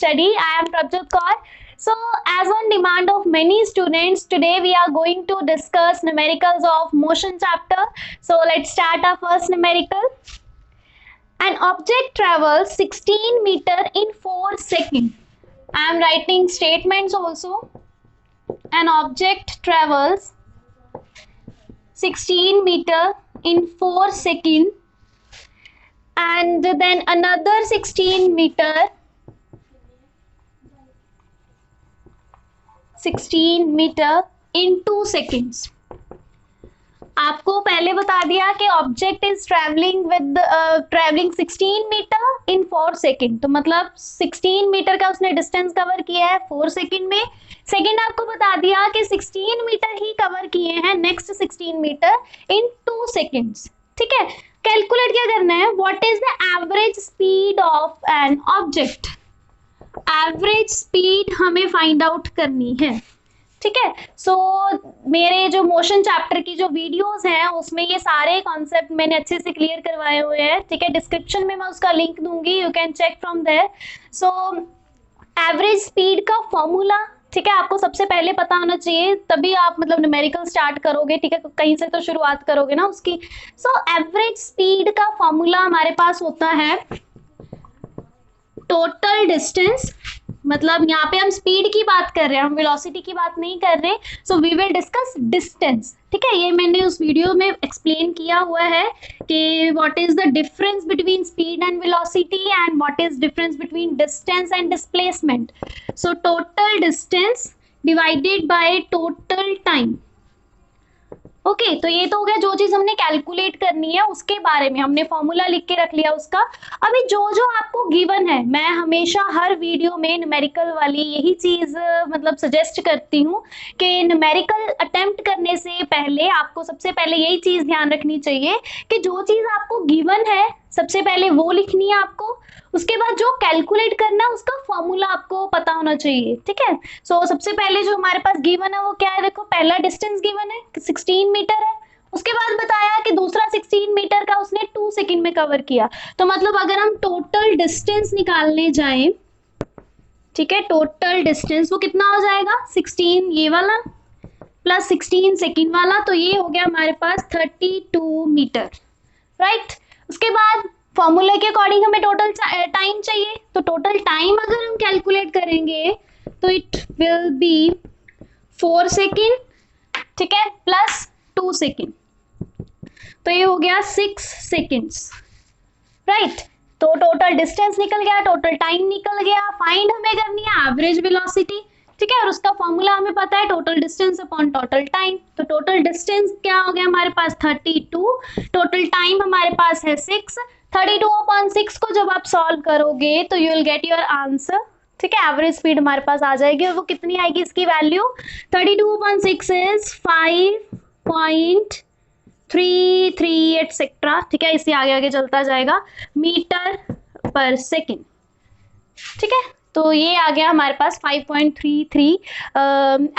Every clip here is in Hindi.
study. I am Prabjot Kaur. So, as on demand of many students, today we are going to discuss numericals of motion chapter. So, let's start our first numerical. An object travels 16 meter in 4 seconds. I am writing statements also. An object travels 16 meter in 4 seconds. And then another 16 meter in 2 seconds. आपको पहले बता दिया कि object is travelling 16 metre in 4 second, तो मतलब 16 मीटर का उसने डिस्टेंस कवर किया है 4 सेकेंड में. सेकेंड आपको बता दिया कि 16 मीटर ही कवर किए हैं नेक्स्ट 16 मीटर इन 2 सेकेंड्स. ठीक है, कैलकुलेट क्या करना है, what is the average speed of an object. Average speed हमें फाइंड आउट करनी है. ठीक है, सो मेरे जो मोशन चैप्टर की जो वीडियोस हैं उसमें ये सारे कॉन्सेप्ट मैंने अच्छे से क्लियर करवाए हुए हैं. ठीक है, डिस्क्रिप्शन में मैं उसका लिंक दूंगी, you can check from there. So average speed का फॉर्मूला, ठीक है, आपको सबसे पहले पता होना चाहिए, तभी आप मतलब न्यूमेरिकल स्टार्ट करोगे. ठीक है, कहीं से तो शुरुआत करोगे ना उसकी. सो एवरेज स्पीड का फॉर्मूला हमारे पास होता है टोटल डिस्टेंस, मतलब यहाँ पे हम स्पीड की बात कर रहे हैं, हम वेलोसिटी की बात नहीं कर रहे. So we will discuss distance. ठीक है, ये मैंने उस वीडियो में एक्सप्लेन किया हुआ है कि what is the difference between speed and velocity and what is difference between distance and displacement. So total distance divided by total time. Okay, तो ये तो हो गया जो चीज हमने कैलकुलेट करनी है उसके बारे में, हमने फॉर्मूला लिख के रख लिया उसका. अभी जो जो आपको गिवन है, मैं हमेशा हर वीडियो में न्यूमेरिकल वाली यही चीज मतलब सजेस्ट करती हूँ कि न्यूमेरिकल अटेम्प्ट करने से पहले आपको सबसे पहले यही चीज ध्यान रखनी चाहिए कि जो चीज आपको गिवन है सबसे पहले वो लिखनी है आपको. उसके बाद जो कैलकुलेट करना है उसका फॉर्मूला आपको पता होना चाहिए. ठीक है, सो सबसे पहले जो हमारे पास गिवन है वो क्या है, देखो पहला डिस्टेंस गिवन है 16 मीटर है. उसके बाद बताया कि दूसरा 16 मीटर का उसने 2 सेकंड में कवर किया. तो मतलब अगर हम टोटल डिस्टेंस निकालने जाएं, ठीक है, टोटल डिस्टेंस वो कितना हो जाएगा, 16 ये वाला प्लस 16 सेकंड वाला, तो ये हो गया हमारे पास 32 मीटर. राइट, उसके बाद फॉर्मूले के अकॉर्डिंग हमें टोटल टाइम चाहिए. तो टोटल टाइम अगर हम कैलकुलेट करेंगे तो इट विल बी 4 सेकेंड, ठीक है, प्लस 2 सेकेंड, तो ये हो गया 6 सेकेंड्स. राइट, तो टोटल डिस्टेंस निकल गया, टोटल टाइम निकल गया. फाइंड हमें करनी है एवरेज वेलोसिटी. ठीक है, और उसका फॉर्मूला हमें पता है total distance upon total time. तो टोटल डिस्टेंस क्या हो गया हमारे पास 32, टोटल टाइम हमारे पास है 6. 32 अपॉन 6 को जब आप सॉल्व करोगे तो you will get your answer. ठीक है, एवरेज स्पीड हमारे पास आ जाएगी और वो कितनी आएगी इसकी वैल्यू, 32 अपॉन 6 इज 5.33 एटसेट्रा. ठीक है, इससे आगे आगे चलता जाएगा मीटर पर सेकेंड. ठीक है, तो ये आ गया हमारे पास 5.33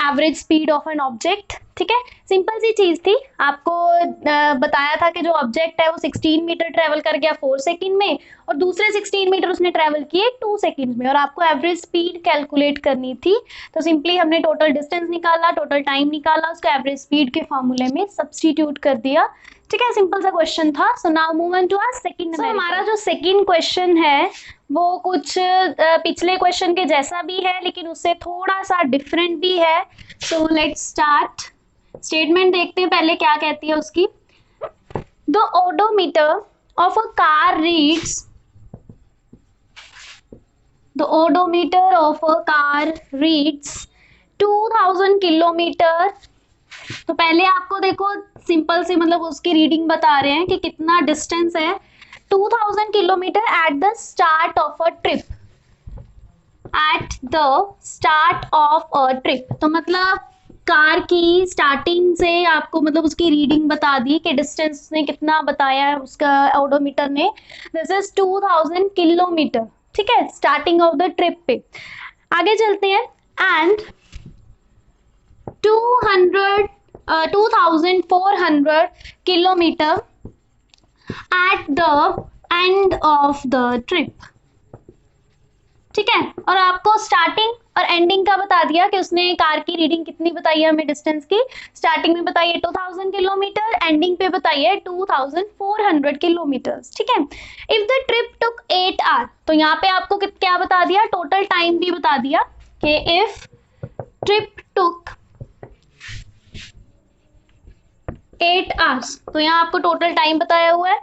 average speed of an object. ठीक है, सिंपल सी चीज थी. आपको बताया था कि जो ऑब्जेक्ट है वो 16 मीटर ट्रेवल कर गया 4 सेकंड में और दूसरे 16 मीटर उसने ट्रेवल किए 2 सेकंड में, और आपको एवरेज स्पीड कैलकुलेट करनी थी. तो सिंपली हमने टोटल डिस्टेंस निकाला, टोटल टाइम निकाला, उसको एवरेज स्पीड के फॉर्मूले में सब्स्टिट्यूट कर दिया. ठीक है, सिंपल सा क्वेश्चन था. So now move on to our second. So हमारा जो सेकंड क्वेश्चन है वो कुछ पिछले क्वेश्चन के जैसा भी है लेकिन उससे थोड़ा सा डिफरेंट भी है. So let's start. स्टेटमेंट देखते हैं पहले क्या कहती है उसकी. The odometer of a car reads, the odometer of a car reads 2000 kilometre. तो पहले आपको देखो सिंपल से मतलब उसकी रीडिंग बता रहे हैं कि कितना डिस्टेंस है, 2000 kilometre at the start of a trip. At the start of a trip, तो मतलब कार की स्टार्टिंग से आपको मतलब उसकी रीडिंग बता दी कि डिस्टेंस ने कितना बताया है उसका ओडोमीटर ने. This is 2000 kilometre. ठीक है, स्टार्टिंग ऑफ द ट्रिप पे. आगे चलते हैं. And 2400 kilometre at the end of the trip. ठीक है। और आपको स्टार्टिंग और एंडिंग का बता दिया कि उसने कार की रीडिंग कितनी बताई है हमें डिस्टेंस की। स्टार्टिंग में बताइए 2000 किलोमीटर, एंडिंग पे बताइए 2400 किलोमीटर। ठीक है। If the trip took 8 hour, तो यहाँ पे आपको क्या बता दिया, टोटल टाइम भी बता दिया कि इफ ट्रिप टुक 8 आवर्स, तो यहाँ आपको टोटल टाइम बताया हुआ है।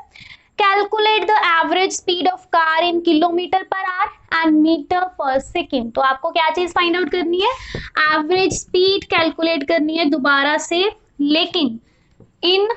Calculate the average speed of car in kilometre per hour and metre per second. तो आपको क्या चीज फाइंड आउट करनी है, एवरेज स्पीड कैलकुलेट करनी है दोबारा से, लेकिन इन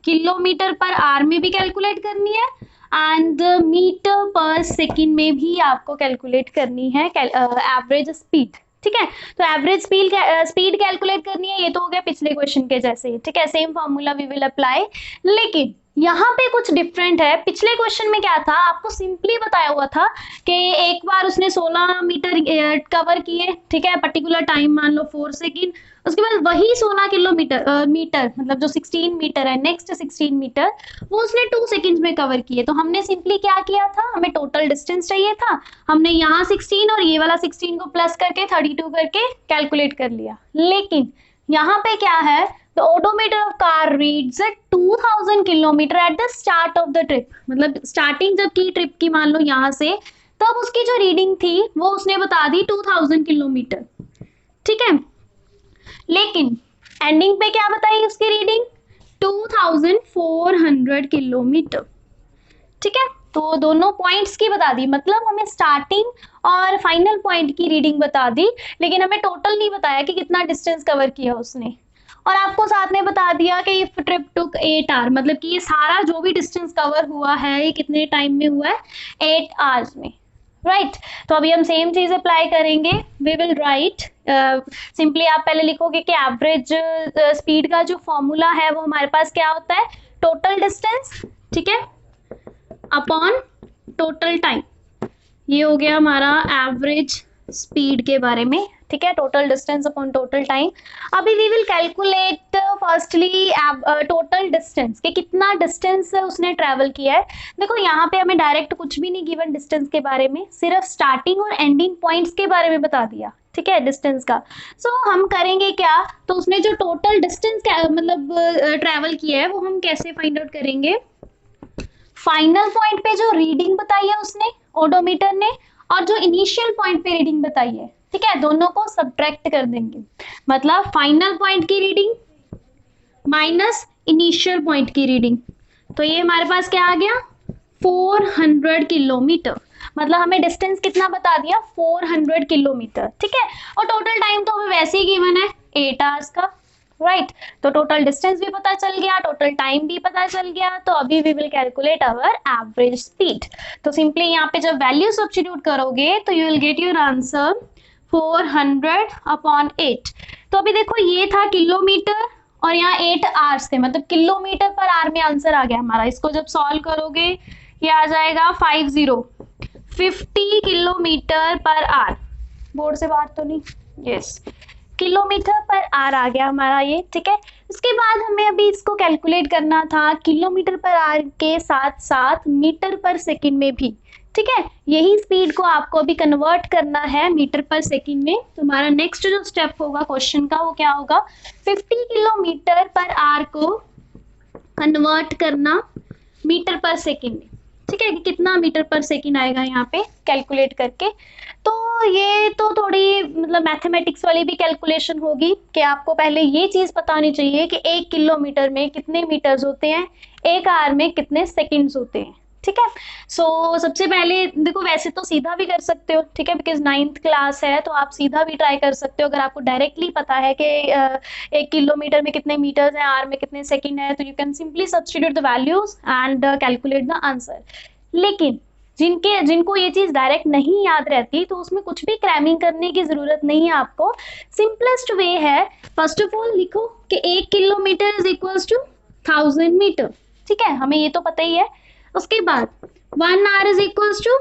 किलोमीटर पर आवर में भी कैलकुलेट करनी है एंड मीटर पर सेकेंड में भी आपको कैलकुलेट करनी है एवरेज स्पीड। ठीक है। तो एवरेज स्पीड कैलकुलेट करनी है, ये तो हो गया पिछले क्वेश्चन के जैसे ही। ठीक है, same formula we will apply, लेकिन यहाँ पे कुछ डिफरेंट है। पिछले क्वेश्चन में क्या था, आपको सिंपली बताया हुआ था कि एक बार उसने 16 मीटर कवर किए, ठीक है, पर्टिकुलर टाइम मान लो 4 सेकेंड, उसके बाद वही 16 किलोमीटर मीटर मतलब जो 16 मीटर है, नेक्स्ट 16 मीटर वो उसने 2 सेकेंड्स में कवर किए। तो हमने सिंपली क्या किया था, हमें टोटल डिस्टेंस चाहिए था, हमने यहाँ 16 और ये वाला 16 को प्लस करके 32 करके कैलकुलेट कर लिया। लेकिन यहाँ पे क्या है, the odometer of car reads at 2000 kilometre at the start of the trip, मतलब स्टार्टिंग जब की ट्रिप की मान लो यहाँ से, तब उसकी जो रीडिंग थी वो उसने बता दी 2000 किलोमीटर। ठीक है, लेकिन एंडिंग पे क्या बताई उसकी रीडिंग, 2400 किलोमीटर। ठीक है, तो दोनों पॉइंट्स की बता दी, मतलब हमें स्टार्टिंग और फाइनल पॉइंट की रीडिंग बता दी, लेकिन हमें टोटल नहीं बताया कि कितना डिस्टेंस कवर किया उसने। और आपको साथ में बता दिया कि इफ ट्रिप टुक 8 आवर, मतलब कि ये सारा जो भी डिस्टेंस कवर हुआ है ये कितने टाइम में हुआ है, 8 आवर्स में। राइट तो अभी हम सेम चीज अप्लाई करेंगे। वी विल राइट सिंपली, आप पहले लिखोगे कि एवरेज स्पीड का जो फॉर्मूला है वो हमारे पास क्या होता है, टोटल डिस्टेंस, ठीक है, अपॉन टोटल टाइम। ये हो गया हमारा एवरेज स्पीड के बारे में। ठीक है, total distance upon total time. अभी we will calculate firstly total distance, कि कितना डिस्टेंस उसने ट्रेवल किया है। देखो यहाँ पे हमें डायरेक्ट कुछ भी नहीं गिवन डिस्टेंस के बारे में, सिर्फ स्टार्टिंग और एंडिंग पॉइंट्स के बारे में बता दिया। ठीक है, डिस्टेंस का। सो हम करेंगे क्या, तो उसने जो टोटल डिस्टेंस मतलब ट्रेवल किया है वो हम कैसे फाइंड आउट करेंगे, फाइनल पॉइंट पे जो रीडिंग बताई है उसने ओडोमीटर ने, और जो इनिशियल पॉइंट पे रीडिंग बताई है, ठीक है, दोनों को सब्ट्रैक्ट कर देंगे। मतलब फाइनल पॉइंट की रीडिंग माइनस इनिशियल पॉइंट की रीडिंग, तो ये हमारे पास क्या आ गया, 400 किलोमीटर। मतलब हमें डिस्टेंस कितना बता दिया, 400 किलोमीटर। ठीक है, और टोटल टाइम तो हमें वैसे ही गिवन है 8 आवर्स का। राइट तो टोटल डिस्टेंस भी पता चल गया, टोटल टाइम भी पता चल गया। तो अभी we will calculate our average speed. तो सिंपली यहाँ पे जब वैल्यू सब्स्टिट्यूट करोगे तो you will get your answer 400 upon 8। तो अभी देखो ये था किलोमीटर और यहाँ 8 आवर्स थे, मतलब किलोमीटर पर आवर में आंसर आ गया हमारा। इसको जब सॉल्व करोगे ये आ जाएगा 50 किलोमीटर पर आवर। बोर्ड से बाहर तो नहीं, यस, किलोमीटर पर आवर आ गया हमारा ये। ठीक है, उसके बाद हमें अभी इसको कैलकुलेट करना था किलोमीटर पर आवर के साथ साथ मीटर पर सेकंड में भी। ठीक है, यही स्पीड को आपको अभी कन्वर्ट करना है मीटर पर सेकंड में। तो हमारा नेक्स्ट जो स्टेप होगा क्वेश्चन का वो क्या होगा, 50 किलोमीटर पर आवर को कन्वर्ट करना मीटर पर सेकंड में। ठीक है, कि कितना मीटर पर सेकंड आएगा यहाँ पे कैलकुलेट करके। तो ये तो थोड़ी मतलब मैथमेटिक्स वाली भी कैलकुलेशन होगी कि आपको पहले ये चीज पता होनी चाहिए कि 1 किलोमीटर में कितने मीटर्स होते हैं, 1 आवर में कितने सेकंड्स होते हैं। ठीक है, सो सबसे पहले देखो, वैसे तो सीधा भी कर सकते हो, ठीक है, बिकॉज 9th क्लास है तो आप सीधा भी ट्राई कर सकते हो। अगर आपको डायरेक्टली पता है कि 1 किलोमीटर में कितने मीटर्स हैं, आवर में कितने सेकंड है, तो you can simply substitute the values and calculate the answer. लेकिन जिनको ये चीज डायरेक्ट नहीं याद रहती तो उसमें कुछ भी क्रैमिंग करने की जरूरत नहीं है आपको। सिंपलेस्ट वे है, फर्स्ट ऑफ ऑल लिखो कि 1 kilometre is equals to 1000 metre. ठीक है, हमें ये तो पता ही है। उसके बाद 1 hour is equals to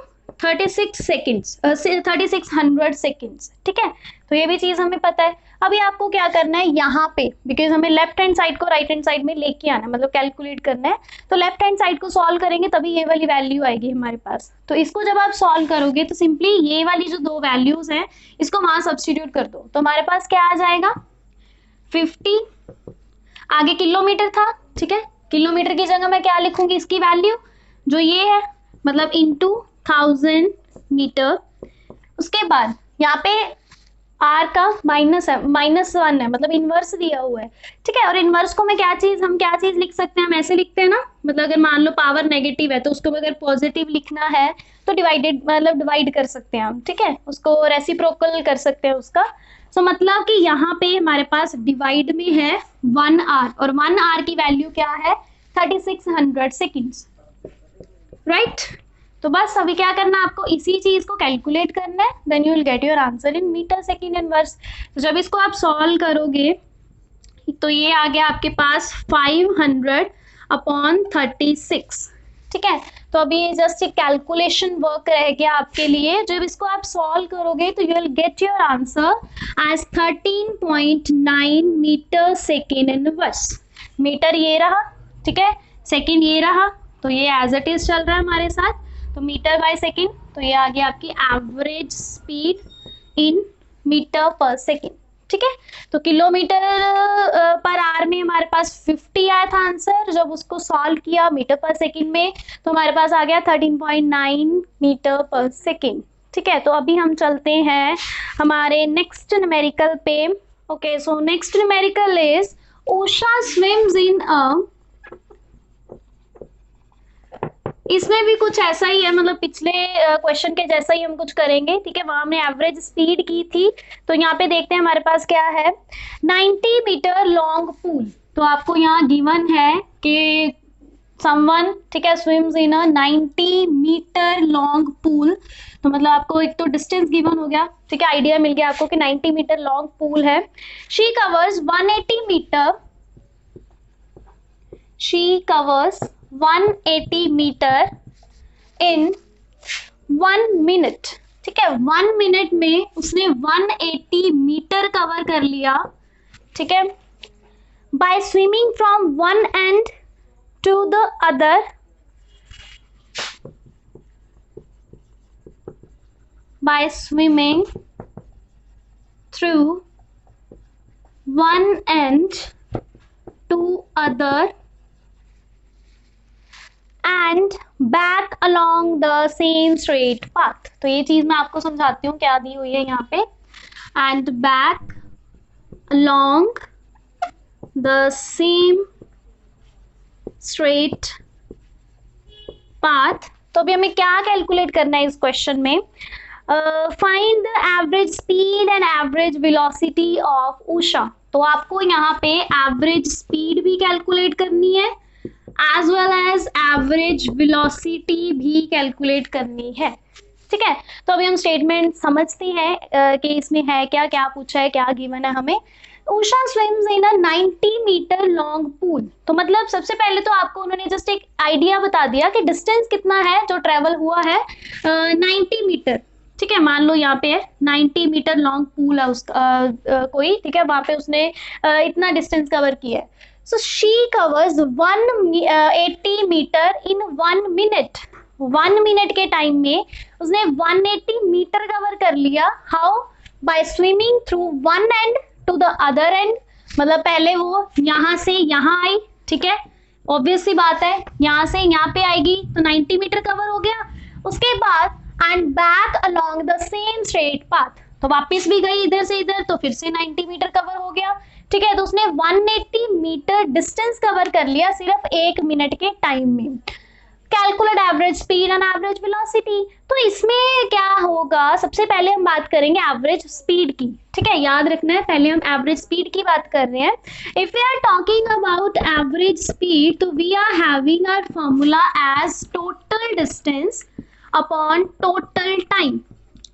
36 seconds 3600 seconds, ठीक है। तो ये भी चीज हमें पता है। अभी आपको क्या करना है यहाँ पे, बिकॉज हमें लेफ्ट हैंड साइड को राइट हैंड साइड में लेके आना है, मतलब कैलकुलेट करना है। तो लेफ्ट हैंड साइड को सॉल्व करेंगे तभी ये वाली वैल्यू आएगी हमारे पास। तो इसको जब आप सॉल्व करोगे तो सिंपली ये वाली जो दो वैल्यूज हैं इसको वहां सब्स्टिट्यूट कर दो, तो हमारे पास क्या आ जाएगा 50, आगे किलोमीटर था, ठीक है। किलोमीटर की जगह मैं क्या लिखूंगी इसकी वैल्यू जो ये है, मतलब इनटू 1000 मीटर। उसके बाद यहाँ पे आर का -1 है, मतलब इनवर्स दिया हुआ है, ठीक है। और इनवर्स को मैं हम क्या चीज लिख सकते हैं, हम ऐसे लिखते हैं ना, मतलब अगर मान लो पावर नेगेटिव है तो उसको अगर पॉजिटिव लिखना है तो डिवाइड कर सकते हैं हम, ठीक है। उसको रेसिप्रोकल कर सकते हैं उसका। सो मतलब कि यहाँ पे हमारे पास डिवाइड में है 1 आर, और 1 आर की वैल्यू क्या है 3600 सेकेंड्स, राइट। तो बस अभी क्या करना है आपको, इसी चीज को कैलकुलेट करना है, then you will get your answer in metre second inverse. तो जब इसको आप सॉल्व करोगे तो ये आ गया आपके पास 500/36, ठीक है। तो अभी जस्ट एक कैलकुलेशन वर्क रह गया आपके लिए। जब इसको आप सॉल्व करोगे तो you will get your answer as 13.9 metre second inverse. Metre ये रहा, ठीक है, सेकेंड ये रहा, तो ये एज इट इज चल रहा है हमारे साथ। तो मीटर बाय सेकेंड, तो ये आ गया आपकी average speed in metre per second, ठीक है। तो किलोमीटर पर आवर में हमारे पास 50 आया था आंसर, जब उसको सॉल्व किया मीटर पर सेकेंड में तो हमारे पास आ गया 13.9 मीटर पर सेकेंड, ठीक है। तो अभी हम चलते हैं हमारे नेक्स्ट न्यूमेरिकल पे। Okay, so next numerical is Usha swims in a, इसमें भी कुछ ऐसा ही है, मतलब पिछले क्वेश्चन के जैसा ही हम कुछ करेंगे, ठीक है। वहां हमने एवरेज स्पीड की थी, तो यहाँ पे देखते हैं हमारे पास क्या है, 90 मीटर लॉन्ग पूल। तो आपको यहाँ गिवन है कि समवन, ठीक है, swims in a 90 metre long pool. तो मतलब आपको एक तो डिस्टेंस गिवन हो गया, ठीक है, आइडिया मिल गया आपको कि 90 मीटर लॉन्ग पूल है। She covers 180 metre, she covers 180 metre in 1 minute, ठीक है। 1 मिनट में उसने 180 मीटर कवर कर लिया, ठीक है, by swimming from one end to the other, by swimming through one end to other end back along the same straight path. तो ये चीज मैं आपको समझाती हूँ क्या दी हुई है यहाँ पे, and back along the same straight path. तो अभी हमें क्या कैलकुलेट करना है इस क्वेश्चन में, find the average speed and average velocity of Usha. तो आपको यहाँ पे एवरेज स्पीड भी कैलकुलेट करनी है as well as average velocity भी कैलकुलेट करनी है, ठीक है। तो अभी हम स्टेटमेंट समझते हैं कि इसमें है क्या, क्या पूछा है, क्या गिवन है हमें। Usha swims in a 90 metre long pool. तो मतलब सबसे पहले तो आपको उन्होंने जस्ट एक आइडिया बता दिया कि डिस्टेंस कितना है जो ट्रेवल हुआ है, 90 मीटर, ठीक है। मान लो यहाँ पे है 90 मीटर लॉन्ग पूल है उसका कोई, ठीक है, वहां पे उसने इतना डिस्टेंस कवर किया है। So she covers 180 metre in 1 minute. 1 minute के टाइम में उसने 180 मीटर कवर कर लिया। How? By swimming through one end to the other end. मतलब पहले वो यहाँ से यहाँ आई, ठीक है, ऑब्वियस सी बात है, यहाँ से यहाँ पे आएगी तो 90 मीटर कवर हो गया। उसके बाद and back along the same straight path, तो वापस भी गई इधर से इधर, तो फिर से 90 मीटर कवर हो गया, ठीक है। तो उसने 180 मीटर डिस्टेंस कवर कर लिया सिर्फ 1 मिनट के टाइम में। Calculate average speed and average velocity. तो इसमें क्या होगा, सबसे पहले हम बात करेंगे एवरेज स्पीड की, ठीक है, याद रखना है, पहले हम एवरेज स्पीड की बात कर रहे हैं। If we are talking about average speed, तो we are having our formula as total distance upon total time,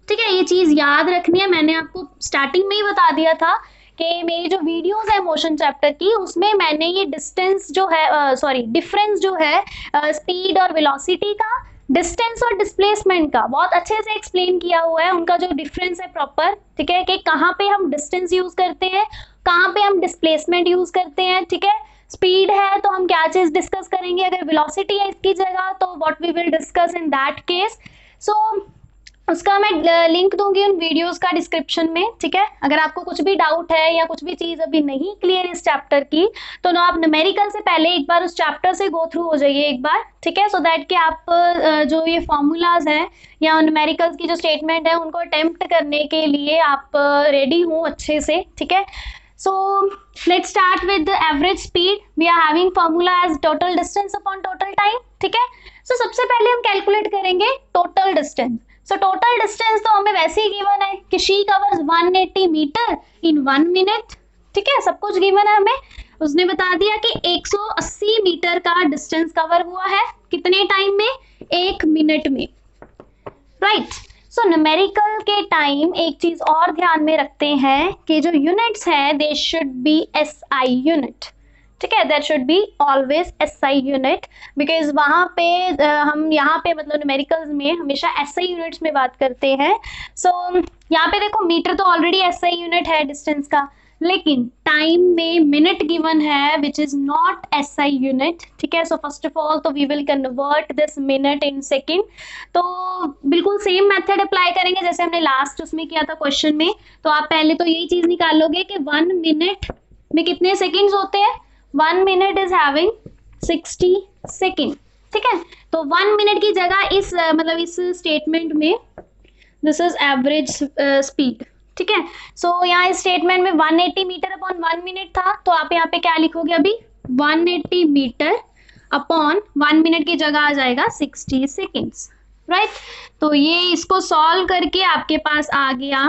ठीक है। ये चीज याद रखनी है, मैंने आपको स्टार्टिंग में ही बता दिया था कि मेरी जो वीडियोस है मोशन चैप्टर की, उसमें मैंने ये डिस्टेंस जो है डिफरेंस जो है स्पीड और वेलोसिटी का, डिस्टेंस और डिस्प्लेसमेंट का बहुत अच्छे से एक्सप्लेन किया हुआ है, उनका जो डिफरेंस है प्रॉपर, ठीक है, कि कहाँ पे हम डिस्टेंस यूज करते हैं, कहाँ पे हम डिस्प्लेसमेंट यूज करते हैं, ठीक है। स्पीड है तो हम क्या चीज डिस्कस करेंगे, अगर वेलोसिटी है इसकी जगह तो what we will discuss in that case. So उसका मैं लिंक दूंगी उन वीडियोस का डिस्क्रिप्शन में, ठीक है। अगर आपको कुछ भी डाउट है या कुछ भी चीज अभी नहीं क्लियर इस चैप्टर की, तो ना आप न्यूमेरिकल से पहले एक बार उस चैप्टर से गो थ्रू हो जाइए एक बार, ठीक है, सो दैट कि आप जो ये फॉर्मूलाज हैं या न्यूमेरिकल्स की जो स्टेटमेंट है उनको अटेम्प्ट करने के लिए आप रेडी हो अच्छे से, ठीक है। So let's start with the average speed. We are having formula as total distance upon total time, ठीक है। So सबसे पहले हम कैलकुलेट करेंगे total distance. So total distance तो हमें वैसे ही गिवन है कि she covers 180 metre in 1 minute, ठीक है, सब कुछ गिवन है हमें। उसने बता दिया कि 180 मीटर का डिस्टेंस कवर हुआ है कितने टाइम में, 1 मिनट में, राइट। सो न्यूमेरिकल के टाइम एक चीज और ध्यान में रखते हैं कि जो यूनिट्स हैं they should be SI unit, ठीक है, that should be always SI unit, because वहां पे हम यहाँ पे मतलब न्यूमेरिकल्स में हमेशा एसआई यूनिट्स में बात करते हैं। सो यहाँ पे देखो मीटर तो ऑलरेडी एसआई यूनिट है डिस्टेंस का, लेकिन टाइम में मिनट गिवन है which is not SI unit, ठीक है। सो फर्स्ट ऑफ ऑल तो we will convert this minute in second, तो बिल्कुल सेम मेथड अप्लाई करेंगे जैसे हमने लास्ट उसमें किया था क्वेश्चन में। तो आप पहले तो यही चीज निकालोगे कि 1 मिनट में कितने सेकेंड्स होते हैं, 1 मिनट इज हैविंग 60 सेकेंड, ठीक है। तो 1 मिनट की जगह इस मतलब इस स्टेटमेंट में दिस इज एवरेज स्पीड, ठीक है। सो यहाँ इस स्टेटमेंट में 180 मीटर अपॉन 1 मिनट था, तो आप यहाँ पे क्या लिखोगे अभी 180 मीटर अपॉन 1 मिनट की जगह आ जाएगा 60 सेकेंड्स, राइट। तो ये इसको सॉल्व करके आपके पास आ गया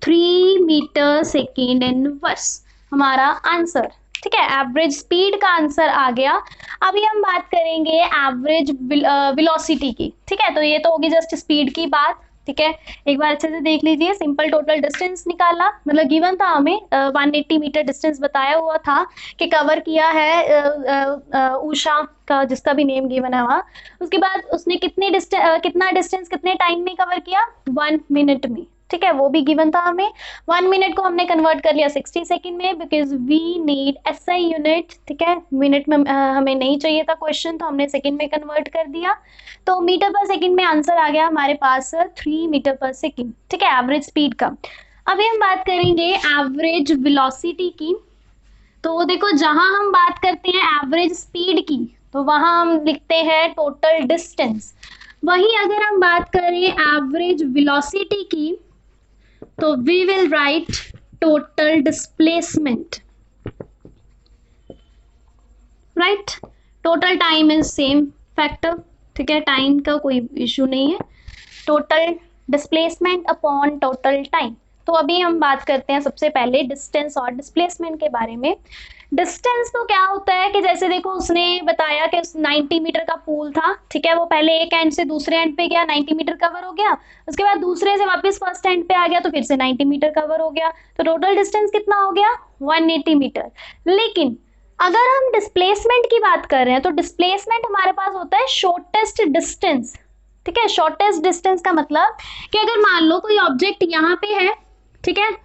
3 मीटर सेकेंड इनवर्स हमारा आंसर, ठीक है, एवरेज स्पीड का आंसर आ गया। अभी हम बात करेंगे एवरेज वेलोसिटी की, ठीक है। तो ये तो होगी जस्ट स्पीड की बात, ठीक है। एक बार अच्छे से देख लीजिए, सिंपल टोटल डिस्टेंस निकाला, मतलब गिवन था हमें 180 मीटर डिस्टेंस बताया हुआ था कि कवर किया है उषा का, जिसका भी नेम गिवन है वहाँ। उसके बाद उसने कितना डिस्टेंस कितने टाइम में कवर किया, 1 मिनट में, ठीक है, वो भी गिवन था हमें। 1 मिनट को हमने कन्वर्ट कर लिया 60 सेकंड में, because we need SI unit, ठीक है। मिनट में हमें नहीं चाहिए था क्वेश्चन, तो हमने सेकंड में कन्वर्ट कर दिया। तो मीटर पर सेकंड में आंसर आ गया हमारे पास 3 मीटर पर सेकंड, ठीक है, एवरेज स्पीड का। अभी हम बात करेंगे एवरेज वेलोसिटी की। तो देखो जहां हम बात करते हैं एवरेज स्पीड की, तो वहां हम लिखते हैं टोटल डिस्टेंस। वहीं अगर हम बात करें एवरेज वेलोसिटी की, तो we will write total displacement, right. Total time is same factor, ठीक है, टाइम का कोई इशू नहीं है। Total displacement upon total time. तो अभी हम बात करते हैं सबसे पहले डिस्टेंस और डिस्प्लेसमेंट के बारे में। डिस्टेंस तो क्या होता है कि जैसे देखो उसने बताया कि 90 मीटर का पूल था, ठीक है, वो पहले एक एंड से दूसरे एंड पे गया, 90 मीटर कवर हो गया, उसके बाद दूसरे से वापस फर्स्ट एंड पे आ गया तो फिर से 90 मीटर कवर हो गया, तो टोटल डिस्टेंस कितना हो गया 180 मीटर। लेकिन अगर हम डिस्प्लेसमेंट की बात कर रहे हैं तो डिस्प्लेसमेंट हमारे पास होता है शॉर्टेस्ट डिस्टेंस, ठीक है। शॉर्टेस्ट डिस्टेंस का मतलब कि अगर मान लो कोई ऑब्जेक्ट यहाँ पे है, ठीक है,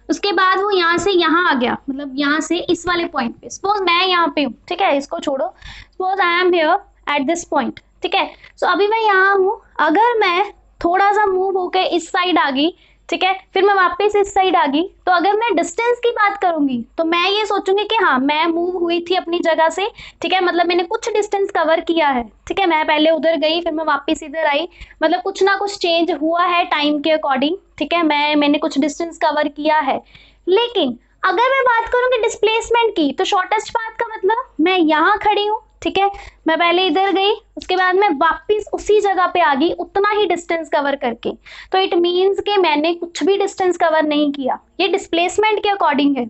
उसके बाद वो यहाँ से यहाँ आ गया, मतलब यहाँ से इस वाले पॉइंट पे, सपोज मैं यहाँ पे हूँ, ठीक है, इसको छोड़ो, suppose I am here at this point, ठीक है। सो अभी मैं यहाँ हूँ, अगर मैं थोड़ा सा मूव होके इस साइड आ गई, ठीक है, फिर मैं वापस इस साइड आ गई, तो अगर मैं डिस्टेंस की बात करूंगी तो मैं ये सोचूंगी कि हाँ मैं मूव हुई थी अपनी जगह से, ठीक है, मतलब मैंने कुछ डिस्टेंस कवर किया है, ठीक है, मैं पहले उधर गई फिर मैं वापस इधर आई, मतलब कुछ ना कुछ चेंज हुआ है टाइम के अकॉर्डिंग, ठीक है, मैंने कुछ डिस्टेंस कवर किया है। लेकिन अगर मैं बात करूंगी डिस्प्लेसमेंट की, तो शॉर्टेस्ट पाथ का मतलब मैं यहाँ खड़ी हूँ, ठीक है, मैं पहले इधर गई, उसके बाद मैं वापस उसी जगह पे आ गई उतना ही डिस्टेंस कवर करके, तो इट मींस कि मैंने कुछ भी डिस्टेंस कवर नहीं किया। ये डिस्प्लेसमेंट के अकॉर्डिंग है,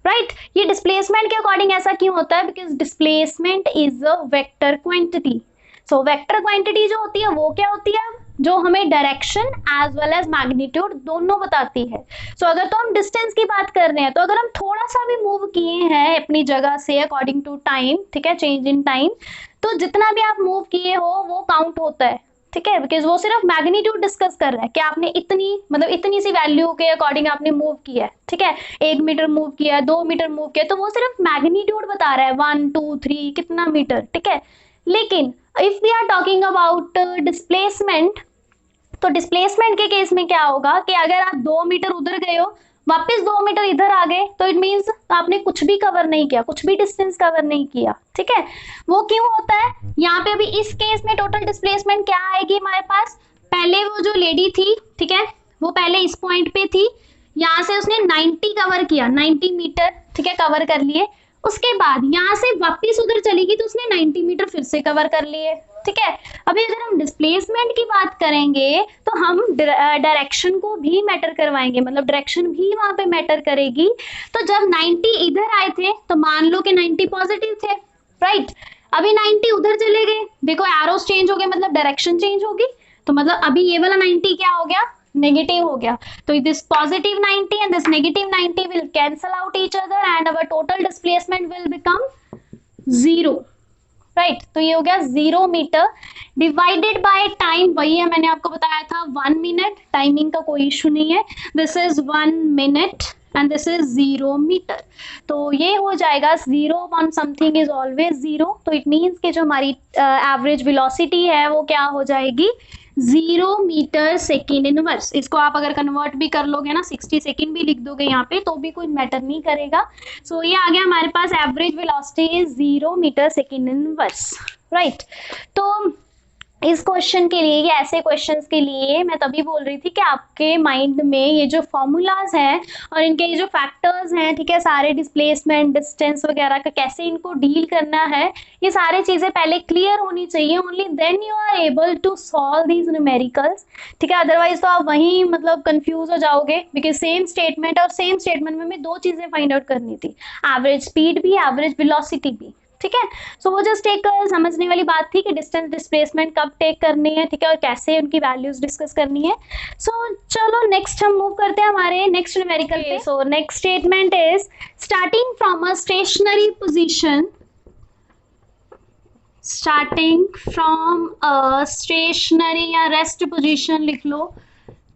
राइट। ये डिस्प्लेसमेंट के अकॉर्डिंग ऐसा क्यों होता है, because displacement is a vector quantity. So vector quantity जो होती है वो क्या होती है, जो हमें direction as well as magnitude दोनों बताती है। सो अगर तो हम डिस्टेंस की बात कर रहे हैं, तो अगर हम थोड़ा सा भी मूव किए हैं अपनी जगह से अकॉर्डिंग टू टाइम, ठीक है, चेंज इन टाइम, तो जितना भी आप मूव किए हो वो काउंट होता है, ठीक है, बिकॉज वो सिर्फ मैग्नीट्यूड डिस्कस कर रहा है कि आपने इतनी मतलब इतनी सी वैल्यू के अकॉर्डिंग आपने मूव किया है, ठीक है, 1 मीटर मूव किया है, 2 मीटर मूव किया है, तो वो सिर्फ मैग्नीट्यूड बता रहा है, 1 2 3 कितना मीटर, ठीक है। लेकिन if we are talking about displacement, तो डिस्प्लेसमेंट के केस में क्या होगा कि अगर आप 2 मीटर उधर गए हो, वापस 2 मीटर इधर आ गए, तो इट मीन्स आपने कुछ भी कवर नहीं किया, कुछ भी डिस्टेंस कवर नहीं किया, ठीक है। वो क्यों होता है, यहाँ पे अभी इस केस में टोटल डिस्प्लेसमेंट क्या आएगी हमारे पास, पहले वो जो लेडी थी, ठीक है, वो पहले इस पॉइंट पे थी, यहाँ से उसने 90 कवर किया, 90 मीटर, ठीक है, कवर कर लिए, उसके बाद यहाँ से वापस उधर चलेगी तो उसने 90 मीटर फिर से कवर कर लिए, ठीक है। अभी अगर हम डिस्प्लेसमेंट की बात करेंगे तो हम डायरेक्शन को भी मैटर करवाएंगे, मतलब डायरेक्शन भी वहां पे मैटर करेगी। तो जब 90 इधर आए थे तो मान लो कि 90 पॉजिटिव थे, राइट, अभी 90 उधर चले गए, देखो एरोस चेंज हो गए, मतलब डायरेक्शन चेंज होगी, तो मतलब अभी ये वाला 90 क्या हो गया, नेगेटिव हो गया, तो this positive 90 and this negative 90 will cancel out each other and our total displacement will become 0, right. तो ये हो गया 0 मीटर डिवाइडेड बाय टाइम, वही है मैंने आपको बताया था 1 मिनट, टाइमिंग का कोई इशू नहीं है, this is 1 minute and this is 0 metre. तो ये हो जाएगा 0 ऑन समथिंग इज ऑलवेज 0, तो इट मीन्स कि जो हमारी एवरेज वेलोसिटी है वो क्या हो जाएगी, 0 मीटर सेकेंड इनवर्स। इसको आप अगर कन्वर्ट भी कर लोगे ना, 60 सेकेंड भी लिख दोगे यहाँ पे तो भी कोई मैटर नहीं करेगा। सो ये आ गया हमारे पास average velocity is 0 metre second inverse, right. तो इस क्वेश्चन के लिए, ये ऐसे क्वेश्चंस के लिए मैं तभी बोल रही थी कि आपके माइंड में ये जो फॉर्मूलाज हैं और इनके ये जो फैक्टर्स हैं, ठीक है, सारे डिस्प्लेसमेंट, डिस्टेंस वगैरह का कैसे इनको डील करना है, ये सारी चीजें पहले क्लियर होनी चाहिए, only then you are able to solve these numericals, ठीक है। अदरवाइज तो आप वहीं मतलब कंफ्यूज हो जाओगे, बिकॉज सेम स्टेटमेंट और सेम स्टेटमेंट में हमें 2 चीजें फाइंड आउट करनी थी, एवरेज स्पीड भी, एवरेज वेलोसिटी भी, ठीक है। सो वो जस्ट एक समझने वाली बात थी कि डिस्टेंस डिस्प्लेसमेंट कब टेक करनी है, ठीक है, और कैसे उनकी वैल्यूज डिस्कस करनी है। सो चलो नेक्स्ट हम मूव करते हैं हमारे नेक्स्ट न्यूमेरिकल पे। So next statement is starting from a stationary position, starting from a stationary या रेस्ट पोजीशन लिख लो,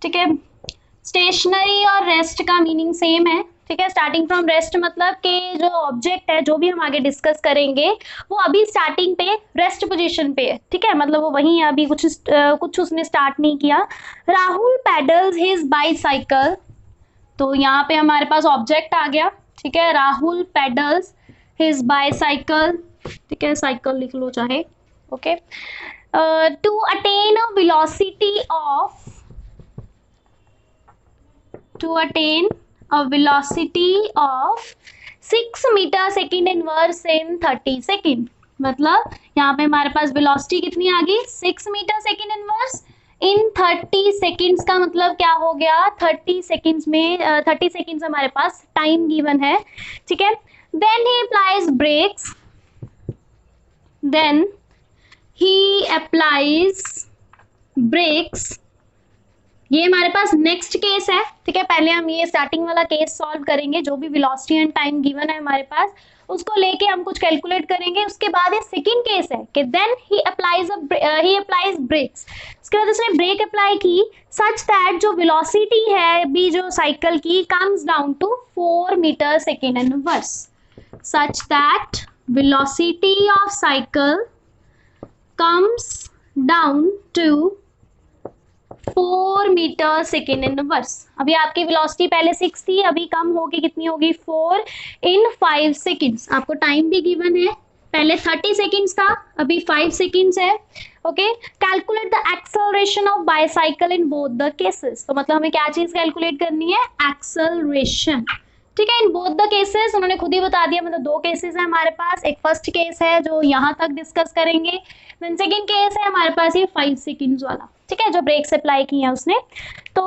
ठीक है। स्टेशनरी और रेस्ट का मीनिंग सेम है, ठीक है। स्टार्टिंग फ्रॉम रेस्ट मतलब कि जो ऑब्जेक्ट है, जो भी हम आगे डिस्कस करेंगे, वो अभी स्टार्टिंग पे रेस्ट पोजीशन पे है, ठीक है, मतलब वो वहीं है, अभी कुछ उसने स्टार्ट नहीं किया। राहुल पैडल्स हिज बाईसाइकिल, तो यहाँ पे हमारे पास ऑब्जेक्ट आ गया, ठीक है, राहुल पैडल्स हिज बाईसाइकिल, ठीक है, साइकिल लिख लो चाहे, okay. To attain a velocity of, to attain a velocity of 6 metre second inverse in 30 second, मतलब यहाँ पे हमारे पास वेलोसिटी कितनी आ गई, 6 metre second inverse in 30 seconds का मतलब क्या हो गया, 30 सेकेंड्स में 30 सेकेंड्स हमारे पास टाइम गिवन है, ठीक है। Then he applies brakes, then he applies brakes, ये हमारे पास नेक्स्ट केस है, ठीक है। पहले हम ये स्टार्टिंग वाला केस सॉल्व करेंगे, जो भी वेलोसिटी एंड टाइम गिवन है हमारे पास उसको लेके हम कुछ कैलकुलेट करेंगे। उसके बाद ये सेकंड केस है कि देन ही अप्लाइज ब्रेक्स, उसके बाद उसने ब्रेक अप्लाई की सच दैट जो वेलोसिटी है अभी जो साइकिल की comes down to 4 metre second inverse, such that velocity of cycle comes down to 4 metre second inverse. अभी आपकी वेलोसिटी पहले 6 थी, अभी कम होगी, कितनी होगी, 4 इन 5 सेकेंड्स। आपको टाइम भी गिवन है, पहले 30 सेकेंड्स था, अभी 5 सेकेंड्स है, okay. Calculate the acceleration of bicycle in both the cases, तो मतलब हमें क्या चीज कैलकुलेट करनी है, एक्सेलरेशन, ठीक है, इन बोथ द केसेस। उन्होंने खुद ही बता दिया, मतलब 2 केसेस है हमारे पास, एक फर्स्ट केस है जो यहाँ तक डिस्कस करेंगे, देन सेकंड केस है हमारे पास ये 5 सेकेंड्स वाला, ठीक है, जो ब्रेक्स अप्लाई की है उसने। तो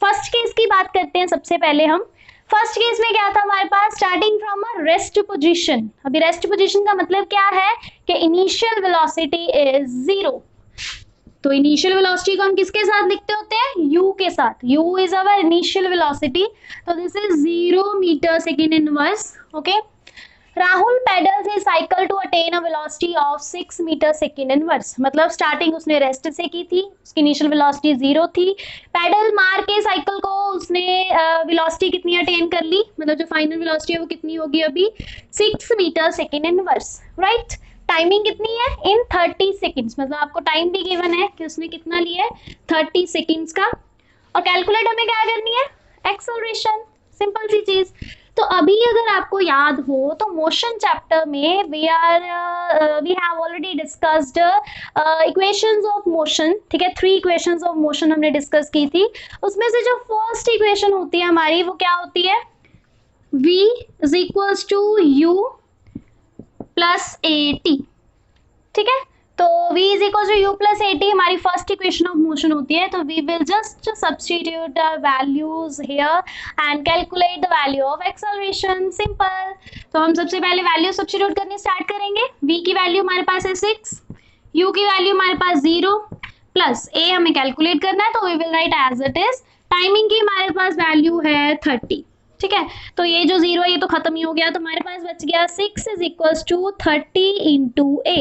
फर्स्ट केस की बात करते हैं सबसे पहले हम। फर्स्ट केस में क्या था हमारे पास, starting from a rest position. अभी रेस्ट पोजीशन का मतलब क्या है कि इनिशियल वेलोसिटी इज 0, तो इनिशियल वेलोसिटी को हम किसके साथ लिखते होते हैं, u के साथ। u is our initial velocity, तो this is 0 metre second inverse. Okay, Rahul pedals his cycle to attain a velocity of 6 metre second inverse. मतलब स्टार्टिंग उसने रेस्ट से की थी, उसकी इनिशियल वेलोसिटी 0 थी। पेडल मार के साइकिल को उसने वेलोसिटी कितनी अटेन कर ली, मतलब जो फाइनल वेलोसिटी है वो कितनी होगी अभी, 6 metre second inverse, right. Timing कितनी है, इन 30 सेकेंड्स, मतलब आपको टाइम भी गिवन है कि उसने कितना लिया है, 30 सेकेंड्स का। और कैलकुलेट हमें क्या करनी है, एक्सेलरेशन, सिंपल सी चीज। तो अभी अगर आपको याद हो तो मोशन चैप्टर में we have already discussed equations of motion, ठीक है, 3 इक्वेशंस ऑफ मोशन हमने डिस्कस की थी। उसमें से जो फर्स्ट इक्वेशन होती है हमारी वो क्या होती है, v is equals to u plus at, ठीक है। तो v is equal to u plus a t हमारी फर्स्ट इक्वेशन ऑफ मोशन होती है। तो we will just substitute the values here and calculate the value of acceleration, simple. तो हम सबसे पहले वैल्यू सब्स्टिट्यूट करनी स्टार्ट करेंगे। v की वैल्यू हमारे पास है 6, u की वैल्यू हमारे पास 0 प्लस a हमें कैलकुलेट करना है, तो we will write as it is. Timing की हमारे पास वैल्यू है 30, ठीक है। तो ये जो 0 है ये तो खत्म ही हो गया, तो हमारे पास बच गया 6 is equals to 30 into a,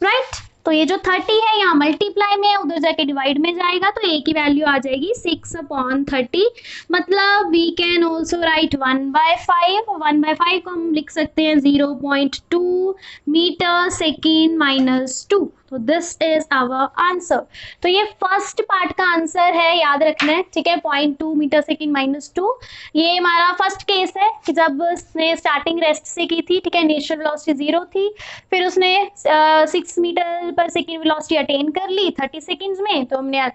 right. तो ये जो 30 है यहाँ मल्टीप्लाई में है, उधर जाके डिवाइड में जाएगा, तो a की वैल्यू आ जाएगी 6/30। मतलब वी कैन ऑल्सो राइट 1/5। 1/5 को हम लिख सकते हैं 0.2 मीटर सेकेंड माइनस 2। तो दिस इज आवर आंसर। तो ये फर्स्ट पार्ट का आंसर है, याद रखना है, ठीक है, 0.2 मीटर सेकेंड माइनस 2। ये हमारा फर्स्ट केस है कि जब उसने स्टार्टिंग रेस्ट से की थी, ठीक है, इनिशियल वेलोसिटी 0 थी, फिर उसने 6 metre per second velocity attain कर ली 30 सेकेंड्स में, तो हमने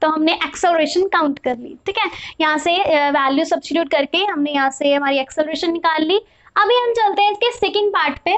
तो हमने एक्सेलरेशन काउंट कर ली, ठीक है। यहाँ से वैल्यू सब्स्टिट्यूट करके हमने यहाँ से हमारी एक्सेलरेशन निकाल ली। अभी हम चलते हैं इसके सेकेंड पार्ट पे।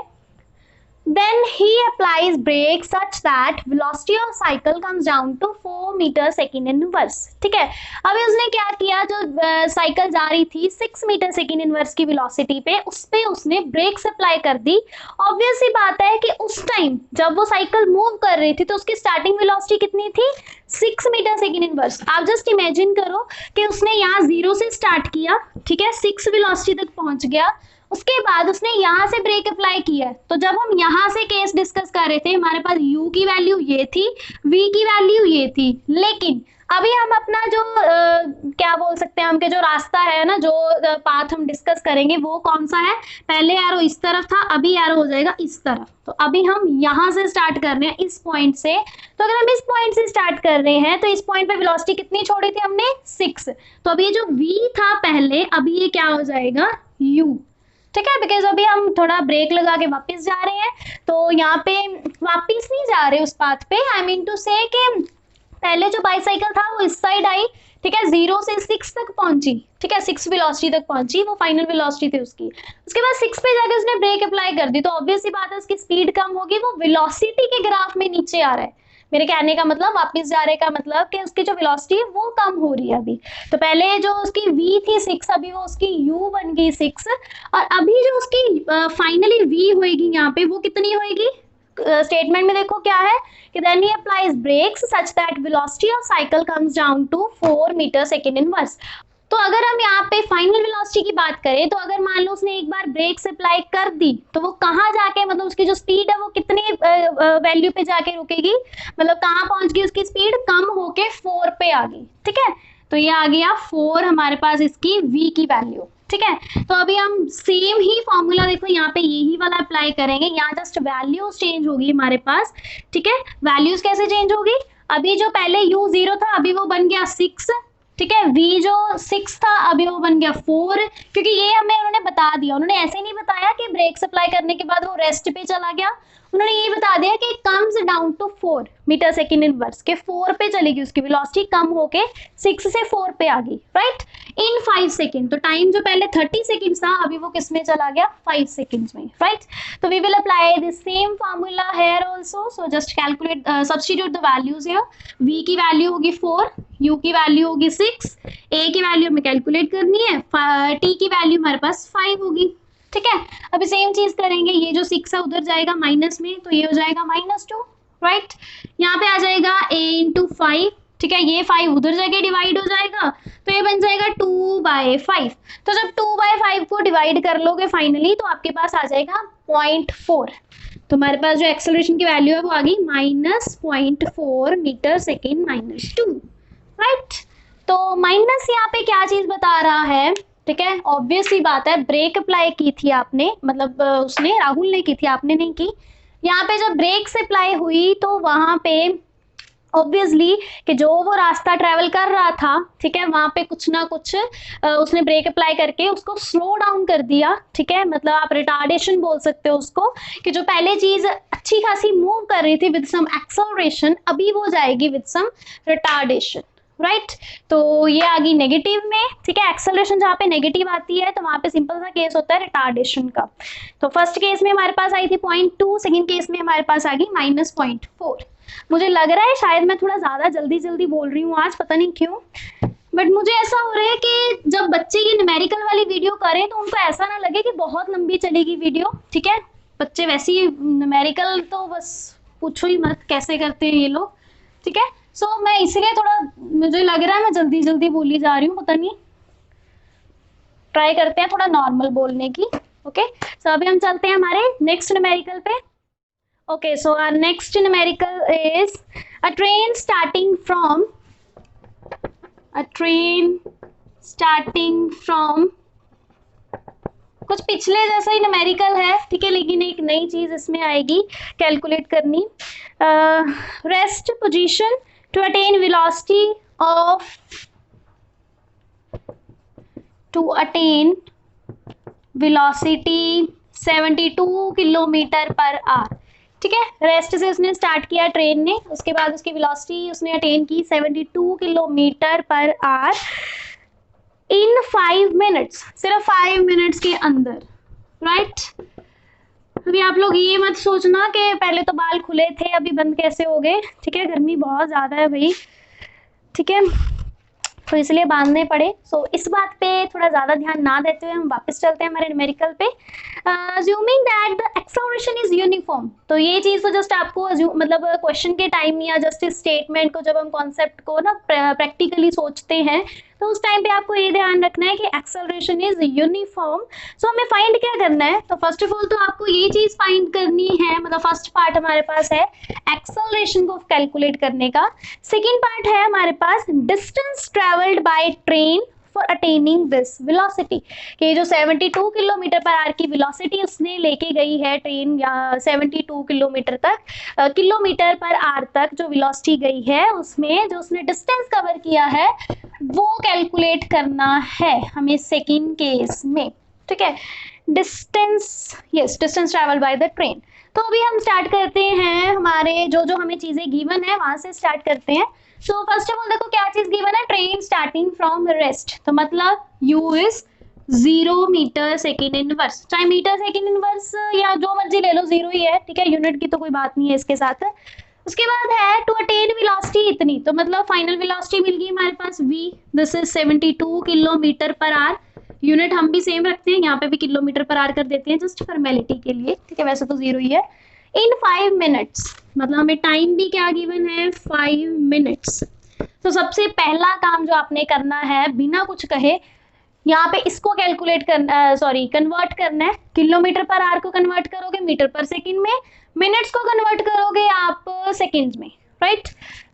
Then he applies brake such that velocity of cycle comes down to 4 meter second inverse, ठीक है। अभी उसने क्या किया, जो साइकिल जा रही थी 6 मीटर सेकेंड इनवर्स की वेलोसिटी पे, उस पे उसने ब्रेक्स अप्लाई कर दी। ऑब्वियस सी बात है कि उस टाइम जब वो साइकिल मूव कर रही थी तो उसकी स्टार्टिंग वेलोसिटी कितनी थी, 6 मीटर सेकेंड इनवर्स। आप जस्ट इमेजिन करो कि उसने यहाँ 0 से स्टार्ट किया, ठीक है, 6 वेलोसिटी तक पहुंच गया, उसके बाद उसने यहाँ से ब्रेक अप्लाई किया है। तो जब हम यहाँ से केस डिस्कस कर रहे थे हमारे पास u की वैल्यू ये थी, v की वैल्यू ये थी, लेकिन अभी हम अपना जो क्या बोल सकते हैं, हमके जो रास्ता है ना, जो पाथ हम डिस्कस करेंगे वो कौन सा है, पहले एरो इस तरफ था, अभी एरो हो जाएगा इस तरफ। तो अभी हम यहाँ से स्टार्ट कर रहे हैं, इस पॉइंट से। तो अगर हम इस पॉइंट से स्टार्ट कर रहे हैं तो इस पॉइंट पे वेलोसिटी कितनी छोड़ी थी हमने, 6। तो अभी जो v था पहले, अभी ये क्या हो जाएगा, u, ठीक है, बिकॉज अभी हम थोड़ा ब्रेक लगा के वापस जा रहे हैं, तो यहाँ पे वापस नहीं जा रहे उस पाथ पे। आई मीन टू से कि पहले जो बाईसाइकिल था वो इस साइड आई, ठीक है, 0 से 6 तक पहुंची, ठीक है, 6 वेलोसिटी तक पहुंची, वो फाइनल वेलोसिटी थी उसकी। उसके बाद 6 पे जाके उसने ब्रेक अप्लाई कर दी, तो ऑब्वियस सी बात है उसकी स्पीड कम होगी, वो वेलोसिटी के ग्राफ में नीचे आ रहा है। मेरे कहने का मतलब, वापस जा रहे का मतलब कि उसकी जो वेलोसिटी है वो कम हो रही है अभी। तो पहले जो उसकी v थी 6, अभी वो उसकी u बन गई 6, और अभी जो उसकी फाइनली v होएगी यहाँ पे, वो कितनी होएगी, स्टेटमेंट में देखो क्या है कि then he applies brakes such that velocity of cycle comes down to 4 metre second inverse. तो अगर हम यहाँ पे फाइनल वेलोसिटी की बात करें, तो अगर मान लो उसने एक बार ब्रेक्स अप्लाई कर दी, तो वो कहाँ जाके, मतलब उसकी जो स्पीड है वो कितनी वैल्यू पे जाके रुकेगी, मतलब कहाँ पहुंच गई उसकी स्पीड, कम होके 4 पे आ गई, ठीक है। तो ये आ गया 4 हमारे पास इसकी v की वैल्यू, ठीक है। तो अभी हम सेम ही फॉर्मूला देखो यहाँ पे यही वाला अप्लाई करेंगे, यहाँ जस्ट वैल्यूज चेंज होगी हमारे पास, ठीक है। वैल्यूज कैसे चेंज होगी, अभी जो पहले u 0 था अभी वो बन गया 6, ठीक है, v जो 6 था अभी वो बन गया 4, क्योंकि ये हमें उन्होंने बता दिया। उन्होंने ऐसे नहीं बताया कि ब्रेक्स अप्लाई करने के बाद वो रेस्ट पे चला गया, उन्होंने ये बता दिया कि comes down to 4 metre second inverse, के 4 पे चलेगी उसकी वेलोसिटी, कम होके 6 से 4 पे आ गई, राइट, इन 5 सेकेंड। तो टाइम जो पहले 30 सेकेंड था अभी वो किस में चला गया, 5 सेकेंड्स में, राइट। तो we will apply the same formula here also. So just calculate, substitute the values here. v की वैल्यू होगी 4, u की वैल्यू होगी 6, a की वैल्यू हमें कैलकुलेट करनी है, t की वैल्यू हमारे पास 5 होगी, ठीक है। अभी सेम चीज करेंगे, ये जो 6 है उधर जाएगा माइनस में, तो ये हो जाएगा -2, राइट। यहाँ पे आ जाएगा a इंटू 5, ठीक है, ये 5 उधर जाके डिवाइड हो जाएगा तो ये बन जाएगा 2/5। तो जब 2/5 को डिवाइड कर लोगे फाइनली तो आपके पास आ जाएगा 0.4। तो हमारे पास जो एक्सेलरेशन की वैल्यू है वो आ गई -0.4 मीटर सेकेंड -2, राइट। तो माइनस यहाँ पे क्या चीज बता रहा है, ठीक है, ऑब्वियस सी बात है, ब्रेक अप्लाई की थी आपने, मतलब उसने, राहुल ने की थी, आपने नहीं की। यहाँ पे जब ब्रेक से अप्लाई हुई तो वहां पे ऑब्वियसली कि जो वो रास्ता ट्रेवल कर रहा था, ठीक है, वहां पे कुछ ना कुछ उसने ब्रेक अप्लाई करके उसको स्लो डाउन कर दिया, ठीक है, मतलब आप रिटार्डेशन बोल सकते हो उसको, कि जो पहले चीज अच्छी खासी मूव कर रही थी विद सम एक्सेलरेशन, अभी वो जाएगी विद सम रिटार्डेशन, राइट। तो ये आ गई नेगेटिव में, ठीक है, एक्सेलरेशन जहाँ पे नेगेटिव आती है तो वहां पे सिंपल सा केस होता है रिटार्डेशन का। तो फर्स्ट केस में हमारे पास आई थी 0.2, सेकेंड केस में हमारे पास आ गई -0.4। मुझे लग रहा है शायद मैं थोड़ा ज्यादा जल्दी जल्दी बोल रही हूँ आज, पता नहीं क्यों, बट मुझे ऐसा हो रहा है कि जब बच्चे ये न्यूमेरिकल वाली वीडियो करें तो उनको ऐसा ना लगे कि बहुत लंबी चलेगी वीडियो, ठीक है। बच्चे वैसे ही न्यूमेरिकल तो बस पूछो ही मत कैसे करते हैं ये लोग, ठीक है। सो मैं इसलिए थोड़ा, मुझे लग रहा है मैं जल्दी जल्दी बोली जा रही हूँ, पता नहीं, ट्राई करते हैं थोड़ा नॉर्मल बोलने की। ओके, सो अभी हम चलते हैं हमारे नेक्स्ट न्यूमेरिकल पे। Okay, so our next numerical is a train starting from कुछ पिछले जैसा ही न्यूमेरिकल है, ठीक है, लेकिन एक नई चीज इसमें आएगी कैलकुलेट करनी। Rest position to attain velocity 72 kilometre per hour, ठीक है। रेस्ट से उसने स्टार्ट किया ट्रेन ने, उसके बाद उसकी वेलोसिटी उसने अटेन की 72 kilometre per our in 5 minutes, सिर्फ 5 मिनट्स के अंदर, राइट। अभी आप लोग ये मत सोचना कि पहले तो बाल खुले थे अभी बंद कैसे हो गए, ठीक है, गर्मी बहुत ज्यादा है भाई, ठीक है, तो इसलिए बांधने पड़े। सो इस बात पे थोड़ा ज्यादा ध्यान ना देते हुए हम वापस चलते हैं हमारे न्यूमेरिकल पे। Assuming that the acceleration is uniform, तो ये चीज तो जस्ट आपको मतलब क्वेश्चन के टाइम या जस्ट इस स्टेटमेंट को जब हम कॉन्सेप्ट को ना प्रैक्टिकली सोचते हैं तो उस टाइम पे आपको ये ध्यान रखना है कि एक्सेलरेशन इज यूनिफॉर्म। सो हमें फाइंड क्या करना है, तो फर्स्ट ऑफ ऑल तो आपको ये चीज फाइंड करनी है, मतलब फर्स्ट पार्ट हमारे पास है एक्सेलरेशन को कैलकुलेट करने का। सेकेंड पार्ट है हमारे पास distance travelled by train for attaining this velocity, कि जो 72 किलोमीटर पर आवर की वेलोसिटी उसने लेके गई है ट्रेन, या 72 किलोमीटर तक, किलोमीटर पर आवर तक जो वेलोसिटी गई है उसमें जो उसने डिस्टेंस कवर किया है वो कैलकुलेट करना है हमें सेकेंड केस में, ठीक है। Distance, yes, distance travel by the train. तो अभी हम स्टार्ट करते हैं, हमारे जो जो हमें चीजें गिवन है वहां से स्टार्ट करते हैं। सो फर्स्ट ऑफ ऑल देखो क्या चीज गिवन है, ट्रेन स्टार्टिंग फ्रॉम रेस्ट, तो मतलब u is 0 metre second inverse, चाहे मीटर सेकेंड इनवर्स या जो मर्जी ले लो, 0 ही है, ठीक है, यूनिट की तो कोई बात नहीं है इसके साथ। उसके बाद है टू अटेन वेलोसिटी इतनी, तो मतलब फाइनल वेलोसिटी मिल गई हमारे पास v, this is 72 kilometre per our, unit हम भी सेम रखते हैं, यहाँ पे भी किलोमीटर पर आवर कर देते हैं जस्ट फॉर्मेलिटी के लिए, ठीक है, वैसे तो 0 ही है। इन 5 मिनट्स, मतलब हमें टाइम भी क्या गिवन है, 5 मिनट्स। तो सबसे पहला काम जो आपने करना है बिना कुछ कहे, यहाँ पे इसको कैलकुलेट करना, सॉरी कन्वर्ट करना है, किलोमीटर पर आवर को कन्वर्ट करोगे मीटर पर सेकेंड में, मिनट्स को कन्वर्ट करोगे आप सेकेंड्स में, राइट।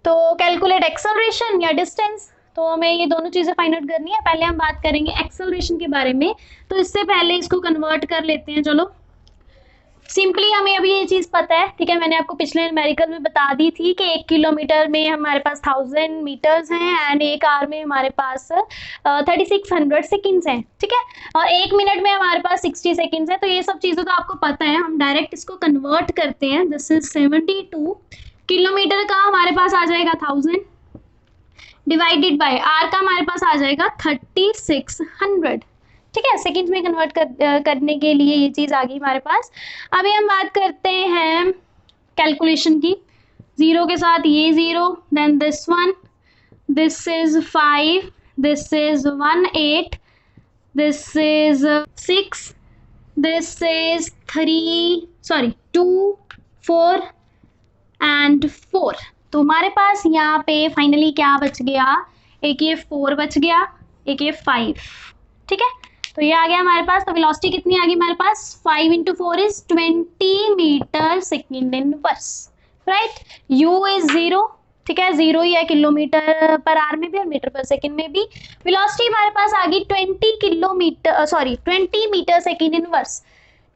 तो कैलकुलेट एक्सेलरेशन या डिस्टेंस, तो हमें ये दोनों चीजें फाइंड आउट करनी है। पहले हम बात करेंगे एक्सेलरेशन के बारे में, तो इससे पहले इसको कन्वर्ट कर लेते हैं। चलो सिंपली हमें अभी ये चीज पता है, ठीक है, मैंने आपको पिछले न्यूमेरिकल में बता दी थी कि 1 किलोमीटर में हमारे पास 1000 मीटर्स हैं एंड 1 आवर में हमारे पास 3600 सेकेंड्स हैं, ठीक है, और 1 मिनट में हमारे पास 60 सेकेंड्स है। तो ये सब चीजें तो आपको पता है, हम डायरेक्ट इसको कन्वर्ट करते हैं। दिस इज 72 किलोमीटर का हमारे पास आ जाएगा 1000 डिवाइडेड बाय आर का हमारे पास आ जाएगा 3600, ठीक है, सेकेंड्स में कन्वर्ट करने के लिए ये चीज आ गई हमारे पास। अभी हम बात करते हैं कैलकुलेशन की, 0 के साथ ये 0, then this one, this is 5, this is 1 8, this is 6, this is 2 4 and 4। तो हमारे पास यहाँ पे फाइनली क्या बच गया, एक ये 4 बच गया, एक ये 5, ठीक है। तो ये आ गया हमारे पास। तो वेलोसिटी कितनी आ गई हमारे पास, 5 × 4 is 20 metre second inverse, right. u is 0, ठीक है, 0 ही है किलोमीटर पर आवर में भी और मीटर पर सेकेंड में भी। वेलोसिटी हमारे पास आ गई 20 मीटर सेकेंड इनवर्स।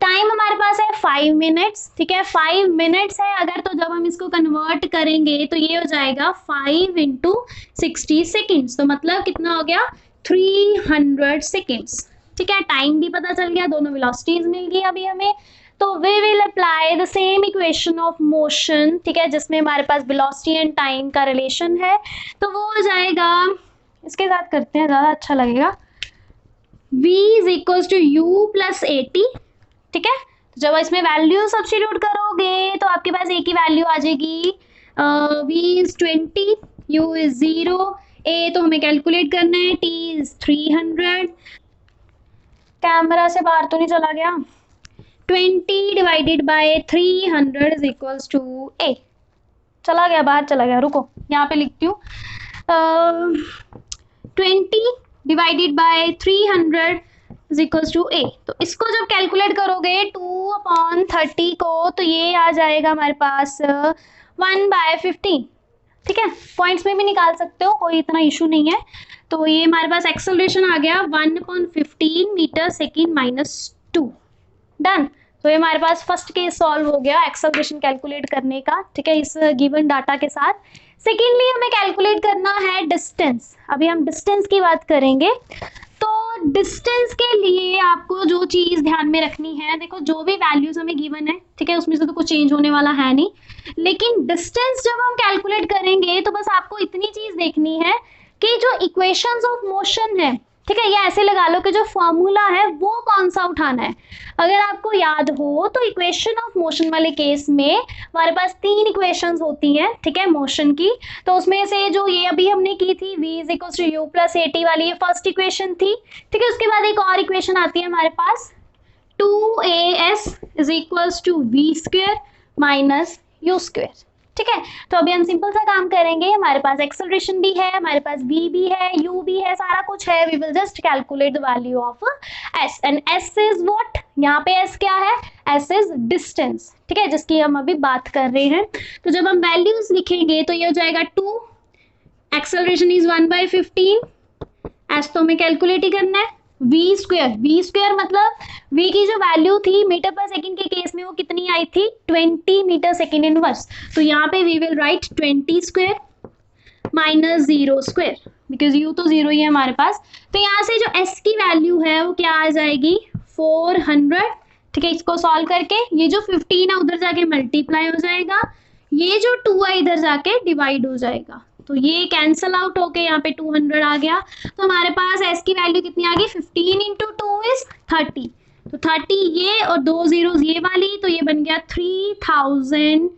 टाइम हमारे पास है 5 मिनट्स, ठीक है, 5 मिनट्स है अगर, तो जब हम इसको कन्वर्ट करेंगे तो ये हो जाएगा 5 × 60 सेकेंड्स, तो मतलब कितना हो गया 300 सेकेंड्स, ठीक है। टाइम भी पता चल गया, दोनों वेलोसिटीज मिल गई अभी हमें। तो we will apply the same equation of motion, ठीक है, जिसमें हमारे पास वेलोसिटी एंड टाइम का रिलेशन है। तो वो हो जाएगा, इसके साथ करते हैं ज़्यादा अच्छा लगेगा, v = u + at, ठीक है। तो जब इसमें वैल्यू सब्स्टिट्यूट करोगे तो आपके पास एक ही वैल्यू आ जाएगी, v is 20, u is 0, a तो हमें कैलकुलेट करना है, t is 300। कैमरा से बाहर तो नहीं चला गया, 20 / 300 = a, चला गया बाहर, चला गया, रुको यहाँ पे लिखती हूँ, 20 / 300 = a। तो इसको जब कैलकुलेट करोगे 2/30 को, तो ये आ जाएगा हमारे पास 1/15, ठीक है। पॉइंट्स में भी निकाल सकते हो, कोई इतना इशू नहीं है। तो ये हमारे पास एक्सेलरेशन आ गया 1/15 मीटर सेकेंड -2, डन। तो ये हमारे पास फर्स्ट केस सॉल्व हो गया एक्सेलरेशन कैलकुलेट करने का, ठीक है, इस गिवन डाटा के साथ। सेकेंडली हमें कैलकुलेट करना है डिस्टेंस। अभी हम डिस्टेंस की बात करेंगे। तो डिस्टेंस के लिए आपको जो चीज़ ध्यान में रखनी है, देखो जो भी वैल्यूज हमें गिवन है, ठीक है, उसमें से तो कुछ चेंज होने वाला है नहीं, लेकिन डिस्टेंस जब हम कैलकुलेट करेंगे तो बस आपको इतनी चीज़ देखनी है कि जो इक्वेशंस ऑफ मोशन है, ठीक है, ये ऐसे लगा लो कि जो फॉर्मूला है वो कौन सा उठाना है। अगर आपको याद हो तो इक्वेशन ऑफ मोशन वाले केस में हमारे पास 3 इक्वेशंस होती हैं, ठीक है, मोशन की। तो उसमें से जो ये अभी हमने की थी v = u + at वाली, ये फर्स्ट इक्वेशन थी, ठीक है। उसके बाद एक और इक्वेशन आती है हमारे पास 2as = v² - u², ठीक है। तो अभी हम सिंपल सा काम करेंगे, हमारे पास एक्सेलरेशन भी है, हमारे पास v भी है, u भी है, सारा कुछ है। We will just calculate the value of s and s is what, यहाँ पे s क्या है, s इज डिस्टेंस, ठीक है, जिसकी हम अभी बात कर रहे हैं। तो जब हम वैल्यूज लिखेंगे तो ये हो जाएगा 2, एक्सेलरेशन इज 1/15, s तो हमें कैलकुलेट ही करना है, v² मतलब v की जो वैल्यू थी मीटर पर सेकेंड के केस में वो कितनी आई थी, 20 मीटर सेकेंड इनवर्स। तो यहाँ पे we will write 20² - 0² because u तो 0 ही है हमारे पास। तो यहाँ से जो s की वैल्यू है वो क्या आ जाएगी 400, ठीक है। इसको सॉल्व करके ये जो 15 है उधर जाके मल्टीप्लाई हो जाएगा, ये जो 2 है इधर जाके डिवाइड हो जाएगा, तो ये कैंसल आउट होके यहाँ पे 200 आ गया। तो हमारे पास s की वैल्यू कितनी आ गई, 15 × 2 इज 30, तो 30 ये और 2 zeros ये वाली, तो ये बन गया 3000,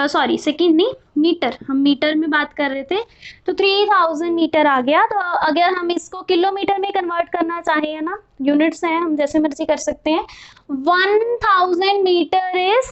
सॉरी सेकेंड नहीं मीटर, हम मीटर में बात कर रहे थे, तो 3000 मीटर आ गया। तो अगर हम इसको किलोमीटर में कन्वर्ट करना चाहें, है ना, यूनिट्स हैं, हम जैसे मर्जी कर सकते हैं। 1000 मीटर इज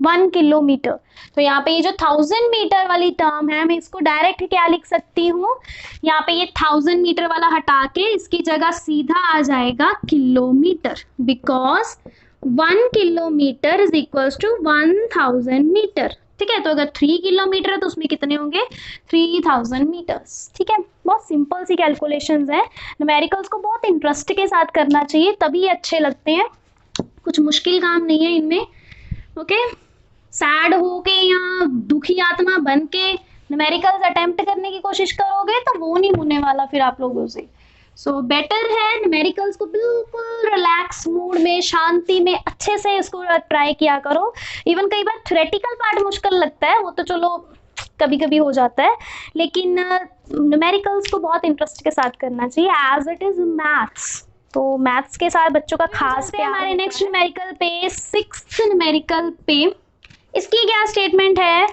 1 किलोमीटर। तो यहाँ पे ये जो 1000 मीटर वाली टर्म है, मैं इसको डायरेक्ट क्या लिख सकती हूँ, यहाँ पे ये 1000 मीटर वाला हटा के इसकी जगह सीधा आ जाएगा kilometre, because 1 kilometre is equals to 1000 metre, ठीक है। तो अगर 3 किलोमीटर है तो उसमें कितने होंगे 3000 मीटर्स, ठीक है। बहुत सिंपल सी कैलकुलेशंस है, न्यूमेरिकल्स को बहुत इंटरेस्ट के साथ करना चाहिए तभी अच्छे लगते हैं, कुछ मुश्किल काम नहीं है इनमें, ओके। सैड हो के या दुखी आत्मा बन के न्यूमेरिकल्स अटेम्प्ट करने की कोशिश करोगे तो वो नहीं होने वाला फिर आप लोगों से। सो बेटर है न्यूमेरिकल्स को बिल्कुल रिलैक्स मूड में, शांति में अच्छे से इसको ट्राई किया करो। इवन कई बार थ्योरेटिकल पार्ट मुश्किल लगता है, वो तो चलो कभी कभी हो जाता है, लेकिन न्यूमेरिकल्स को बहुत इंटरेस्ट के साथ करना चाहिए एज इट इज मैथ्स। तो मैथ्स के साथ बच्चों का खास प्यार। हमारे नेक्स्ट न्यूमेरिकल पे 6th न्यूमेरिकल पे इसकी क्या स्टेटमेंट है,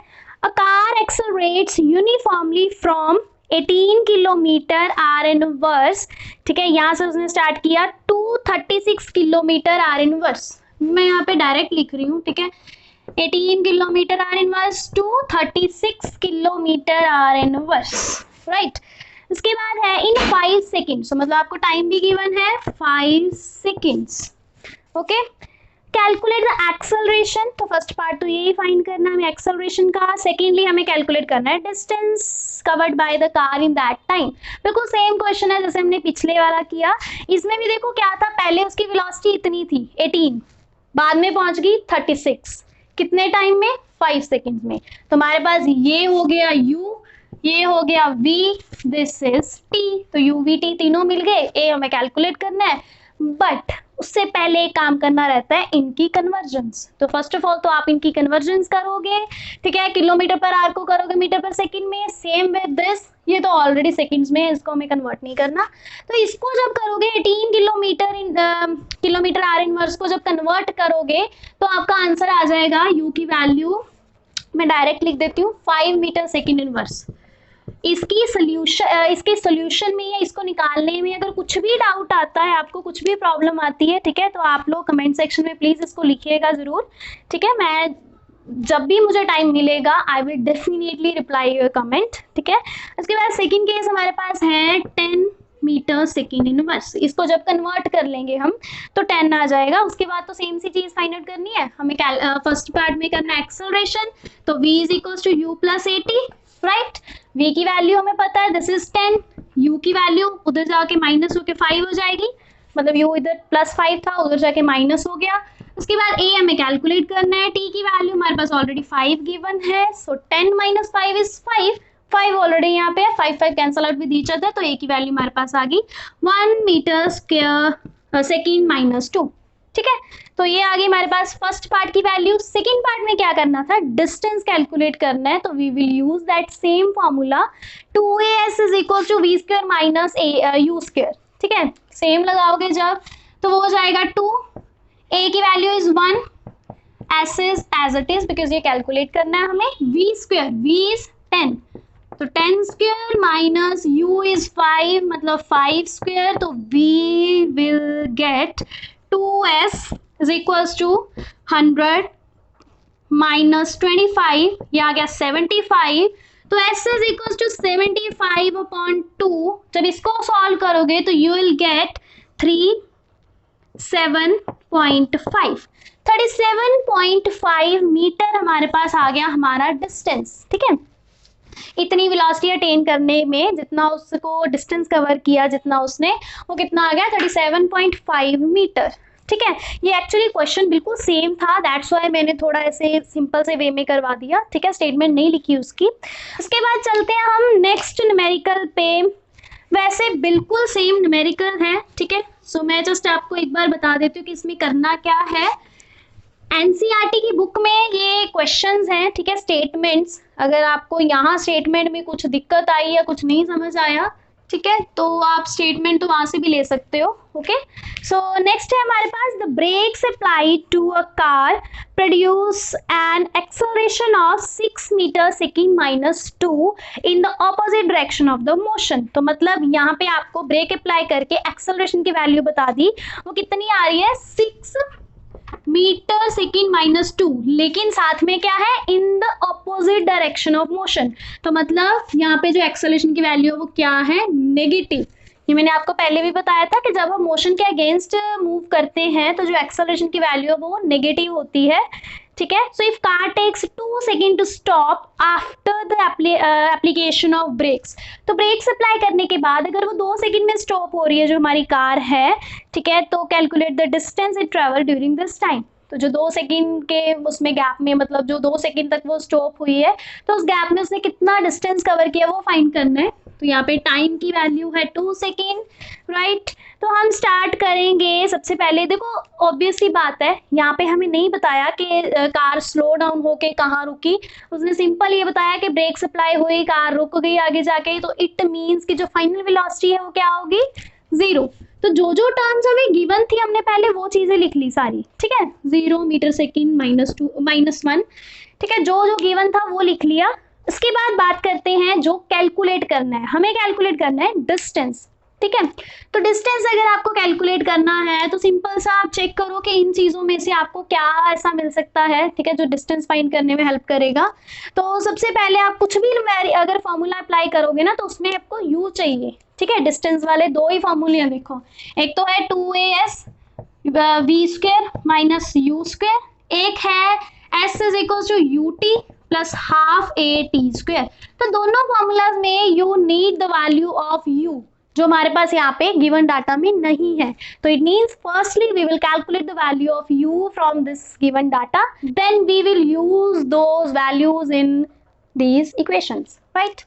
a car accelerates uniformly from 18 kilometre are inverse, ठीक है। यहाँ से उसने स्टार्ट किया 236 किलोमीटर आर इनवर्स, मैं यहाँ पे डायरेक्ट लिख रही हूँ, ठीक है। 18 kilometre are inverse two 36 kilometre are inverse, right. उसके बाद है इन 5 सेकेंड्स, मतलब आपको टाइम भी गिवन है 5 seconds, okay. Calculate the acceleration, तो फर्स्ट पार्ट तो यही फाइंड करना है हमें एक्सेलरेशन का। सेकेंडली हमें कैलकुलेट करना है distance covered by the car in that time. बिल्कुल सेम क्वेश्चन है जैसे हमने पिछले वाला किया। इसमें भी देखो क्या था, पहले उसकी वेलोसिटी इतनी थी 18, बाद में पहुंच गई 36, कितने टाइम में, 5 सेकेंड में। तो हमारे पास ये हो गया u, ये हो गया v, दिस इज t, तो u v t तीनों मिल गए। ए हमें कैलकुलेट करना है, बट उससे पहले एक काम करना रहता है इनकी कन्वर्जेंस। तो फर्स्ट ऑफ ऑल तो आप इनकी कन्वर्जेंस करोगे, ठीक है, किलोमीटर पर आवर को करोगे मीटर पर सेकंड में। सेम विद दिस, ये तो ऑलरेडी सेकंड्स में है, इसको हमें कन्वर्ट नहीं करना। तो इसको जब करोगे 18 किलोमीटर आर इनवर्स को जब कन्वर्ट करोगे तो आपका आंसर आ जाएगा, u की वैल्यू मैं डायरेक्ट लिख देती हूँ 5 मीटर सेकेंड इनवर्स। इसके सोल्यूशन में या इसको निकालने में अगर कुछ भी डाउट आता है, आपको कुछ भी प्रॉब्लम आती है, ठीक है, तो आप लोग कमेंट सेक्शन में प्लीज इसको लिखिएगा जरूर, ठीक है। मैं जब भी मुझे टाइम मिलेगा I will definitely reply your comment, ठीक है। उसके बाद सेकंड केस हमारे पास है 10 मीटर सेकेंड इनवर्स। इसको जब कन्वर्ट कर लेंगे हम तो 10 आ जाएगा। उसके बाद तो सेम सी चीज फाइंड आउट करनी है हमें। फर्स्ट पार्ट में करना है एक्सेलरेशन, तो v is equal to u plus 80, right. v की वैल्यू हमें पता है, दिस इज 10, u की वैल्यू उधर जाके माइनस होके 5 हो जाएगी, मतलब u इधर प्लस 5 था, उधर जाके माइनस हो गया। उसके बाद a हमें कैलकुलेट करना है, t की वैल्यू हमारे पास ऑलरेडी 5 गिवन है, सो 10 माइनस 5 इज 5 ऑलरेडी यहाँ पे है, 5 cancel out with each other, तो a की वैल्यू हमारे पास आ गई 1 मीटर स्क्वायर सेकेंड माइनस 2, ठीक है। तो ये आ गई हमारे पास फर्स्ट पार्ट की वैल्यू। सेकेंड पार्ट में क्या करना था, डिस्टेंस कैलकुलेट करना है, तो we will use that same formula, 2as is equal to v square minus u square, ठीक है। सेम लगाओगे जब तो वो हो जाएगा 2, a की value is 1, s is as it is because ये कैलकुलेट करना है हमें, v स्क्वायर, v इज 10, तो 10 स्क्वायर माइनस u इज 5, मतलब 5 स्क्वायर, तो we will get 2s is equals to 100 minus 25, ये आ गया 75, तो s is equals to 75 upon 2। जब इसको सॉल्व करोगे तो you will get 37.5 मीटर हमारे पास आ गया हमारा डिस्टेंस, ठीक है। इतनी वेलोसिटी अटेन करने में जितना उसको डिस्टेंस कवर किया, जितना उसने, वो कितना आ गया 37.5 मीटर, ठीक है। ये एक्चुअली क्वेश्चन बिल्कुल सेम था, दैट्स व्हाई मैंने थोड़ा ऐसे सिंपल से वे में करवा दिया, ठीक है, स्टेटमेंट नहीं लिखी उसकी। उसके बाद चलते हैं हम नेक्स्ट न्यूमेरिकल पे। वैसे बिल्कुल सेम न्यूमेरिकल है, ठीक है। सो मैं जस्ट आपको एक बार बता देती हूँ कि इसमें करना क्या है। एनसीईआरटी की बुक में ये क्वेश्चंस हैं, ठीक है, स्टेटमेंट्स। अगर आपको यहाँ स्टेटमेंट में कुछ दिक्कत आई या कुछ नहीं समझ आया, ठीक है, तो आप स्टेटमेंट तो वहां से भी ले सकते हो, ओके। सो नेक्स्ट है हमारे पास, the brakes applied to a car produce an acceleration of 6 metre second minus 2 in the opposite direction of the motion. तो मतलब यहाँ पे आपको ब्रेक अप्लाई करके एक्सेलरेशन की वैल्यू बता दी, वो कितनी आ रही है 6 मीटर सेकेंड माइनस 2, लेकिन साथ में क्या है, इन the opposite direction of motion. तो मतलब यहाँ पे जो एक्सेलरेशन की वैल्यू है वो क्या है, नेगेटिव। ये मैंने आपको पहले भी बताया था कि जब हम मोशन के अगेंस्ट मूव करते हैं तो जो एक्सेलरेशन की वैल्यू है वो नेगेटिव होती है, ठीक है। So if car takes 2 second to stop after the application of brakes, तो ब्रेक्स अप्लाई करने के बाद अगर वो 2 सेकेंड में स्टॉप हो रही है जो हमारी कार है, ठीक है, तो calculate the distance it travel during this time. तो जो 2 सेकेंड के उसमें गैप में, मतलब जो 2 सेकेंड तक वो स्टॉप हुई है, तो उस गैप में उसने कितना डिस्टेंस कवर किया वो फाइंड करना है। तो यहाँ पे टाइम की वैल्यू है 2 सेकेंड, राइट। तो हम स्टार्ट करेंगे। सबसे पहले देखो ऑब्वियस सी बात है, यहाँ पे हमें नहीं बताया कि कार स्लो डाउन होके कहाँ रुकी, उसने सिंपल ये बताया कि ब्रेक अप्लाई हुई, कार रुक गई आगे जाके, तो इट मीन्स कि जो फाइनल वेलोसिटी है वो क्या होगी, 0। तो जो जो टर्म्स हमें गिवन थी हमने पहले वो चीजें लिख ली सारी, ठीक है, 0 मीटर सेकेंड माइनस 1, ठीक है, जो जो गिवन था वो लिख लिया। उसके बाद बात करते हैं जो कैलकुलेट करना है, हमें कैलकुलेट करना है डिस्टेंस, ठीक है। तो डिस्टेंस अगर आपको कैलकुलेट करना है तो सिंपल सा आप चेक करो कि इन चीज़ों में से आपको क्या ऐसा मिल सकता है, ठीक है, जो डिस्टेंस फाइंड करने में हेल्प करेगा। तो सबसे पहले आप कुछ भी अगर फॉर्मूला अप्लाई करोगे ना तो उसमें आपको यू चाहिए, ठीक है। डिस्टेंस वाले दो ही फॉर्मूले हैं, देखो, एक तो है 2as v square minus u square, एक है s is equal to u t plus half a t square. तो दोनों फॉर्मूलाज में you need the value of u, जो हमारे पास यहाँ पे गिवन डाटा में नहीं है। तो it means firstly we will calculate the value of u from this given data, then we will use those values in these equations, right?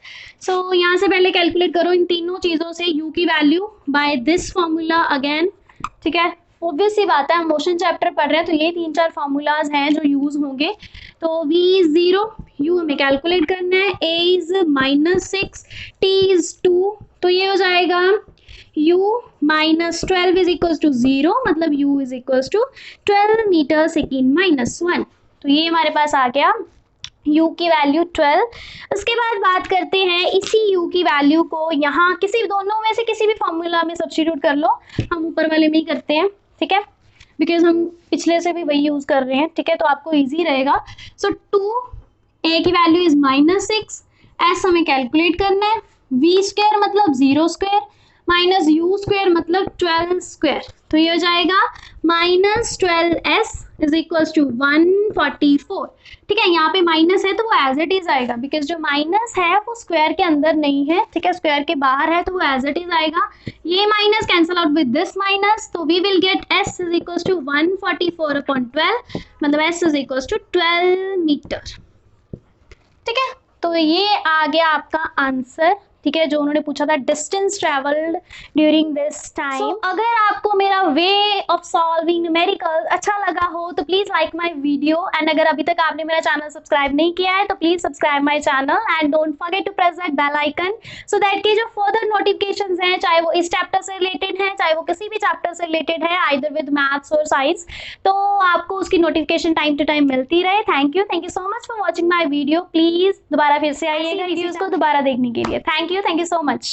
So यहाँ से पहले कैलकुलेट करो इन तीनों चीज़ों से u की value by this formula again, ठीक है। ऑब्वियस सी बात है, हम मोशन चैप्टर पढ़ रहे हैं तो ये 3-4 फॉर्मूलाज हैं जो यूज होंगे। तो v इज 0, u हमें कैलकुलेट करना है, a इज -6, t इज 2, तो ये हो जाएगा u minus 12 is equal to 0, मतलब u is equal to 12 metre second -1। तो ये हमारे पास आ गया u की वैल्यू 12। उसके बाद बात करते हैं इसी u की वैल्यू को यहाँ किसी दोनों में से किसी भी फॉर्मूला में सब्स्टिट्यूट कर लो, हम ऊपर वाले में ही करते हैं, ठीक है, बिकॉज हम पिछले से भी वही यूज कर रहे हैं, ठीक है, तो आपको इजी रहेगा। सो 2a की वैल्यू इज -6, s हमें कैलकुलेट करना है, v स्क्वायर मतलब 0 स्क्वायर माइनस u स्क्वायर मतलब 12 स्क्वायर, तो ये हो जाएगा -12s इज इक्वल टू 144, ठीक है। यहाँ पे माइनस है तो वो एज इट इज आएगा, बिकॉज जो माइनस है वो स्क्वायर के अंदर नहीं है, ठीक है, स्क्वायर के बाहर है, तो वो एज इट इज आएगा। ये minus cancel out with this minus, तो we will get s is equal to 144/12, मतलब s is equal to 12 metre, ठीक है। तो ये आ गया आपका आंसर, ठीक है, जो उन्होंने पूछा था distance travelled during this time. अगर आपको मेरा वे ऑफ सॉल्विंग न्यूमेरिकल अच्छा लगा हो तो please like my video, and अगर अभी तक आपने मेरा चैनल सब्सक्राइब नहीं किया है तो please subscribe my channel and don't forget to press that bell icon, so that कि जो फर्दर नोटिफिकेशंस हैं, चाहे वो इस चैप्टर से रिलेटेड है, चाहे वो किसी भी चैप्टर से रिलेटेड है, आइदर विद मैथ्स और साइंस, तो आपको उसकी नोटिफिकेशन टाइम टू टाइम मिलती रहे। Thank you so much for watching my video. Please दोबारा फिर से आइएगा वीडियोज को दोबारा देखने के लिए। Thank you so much।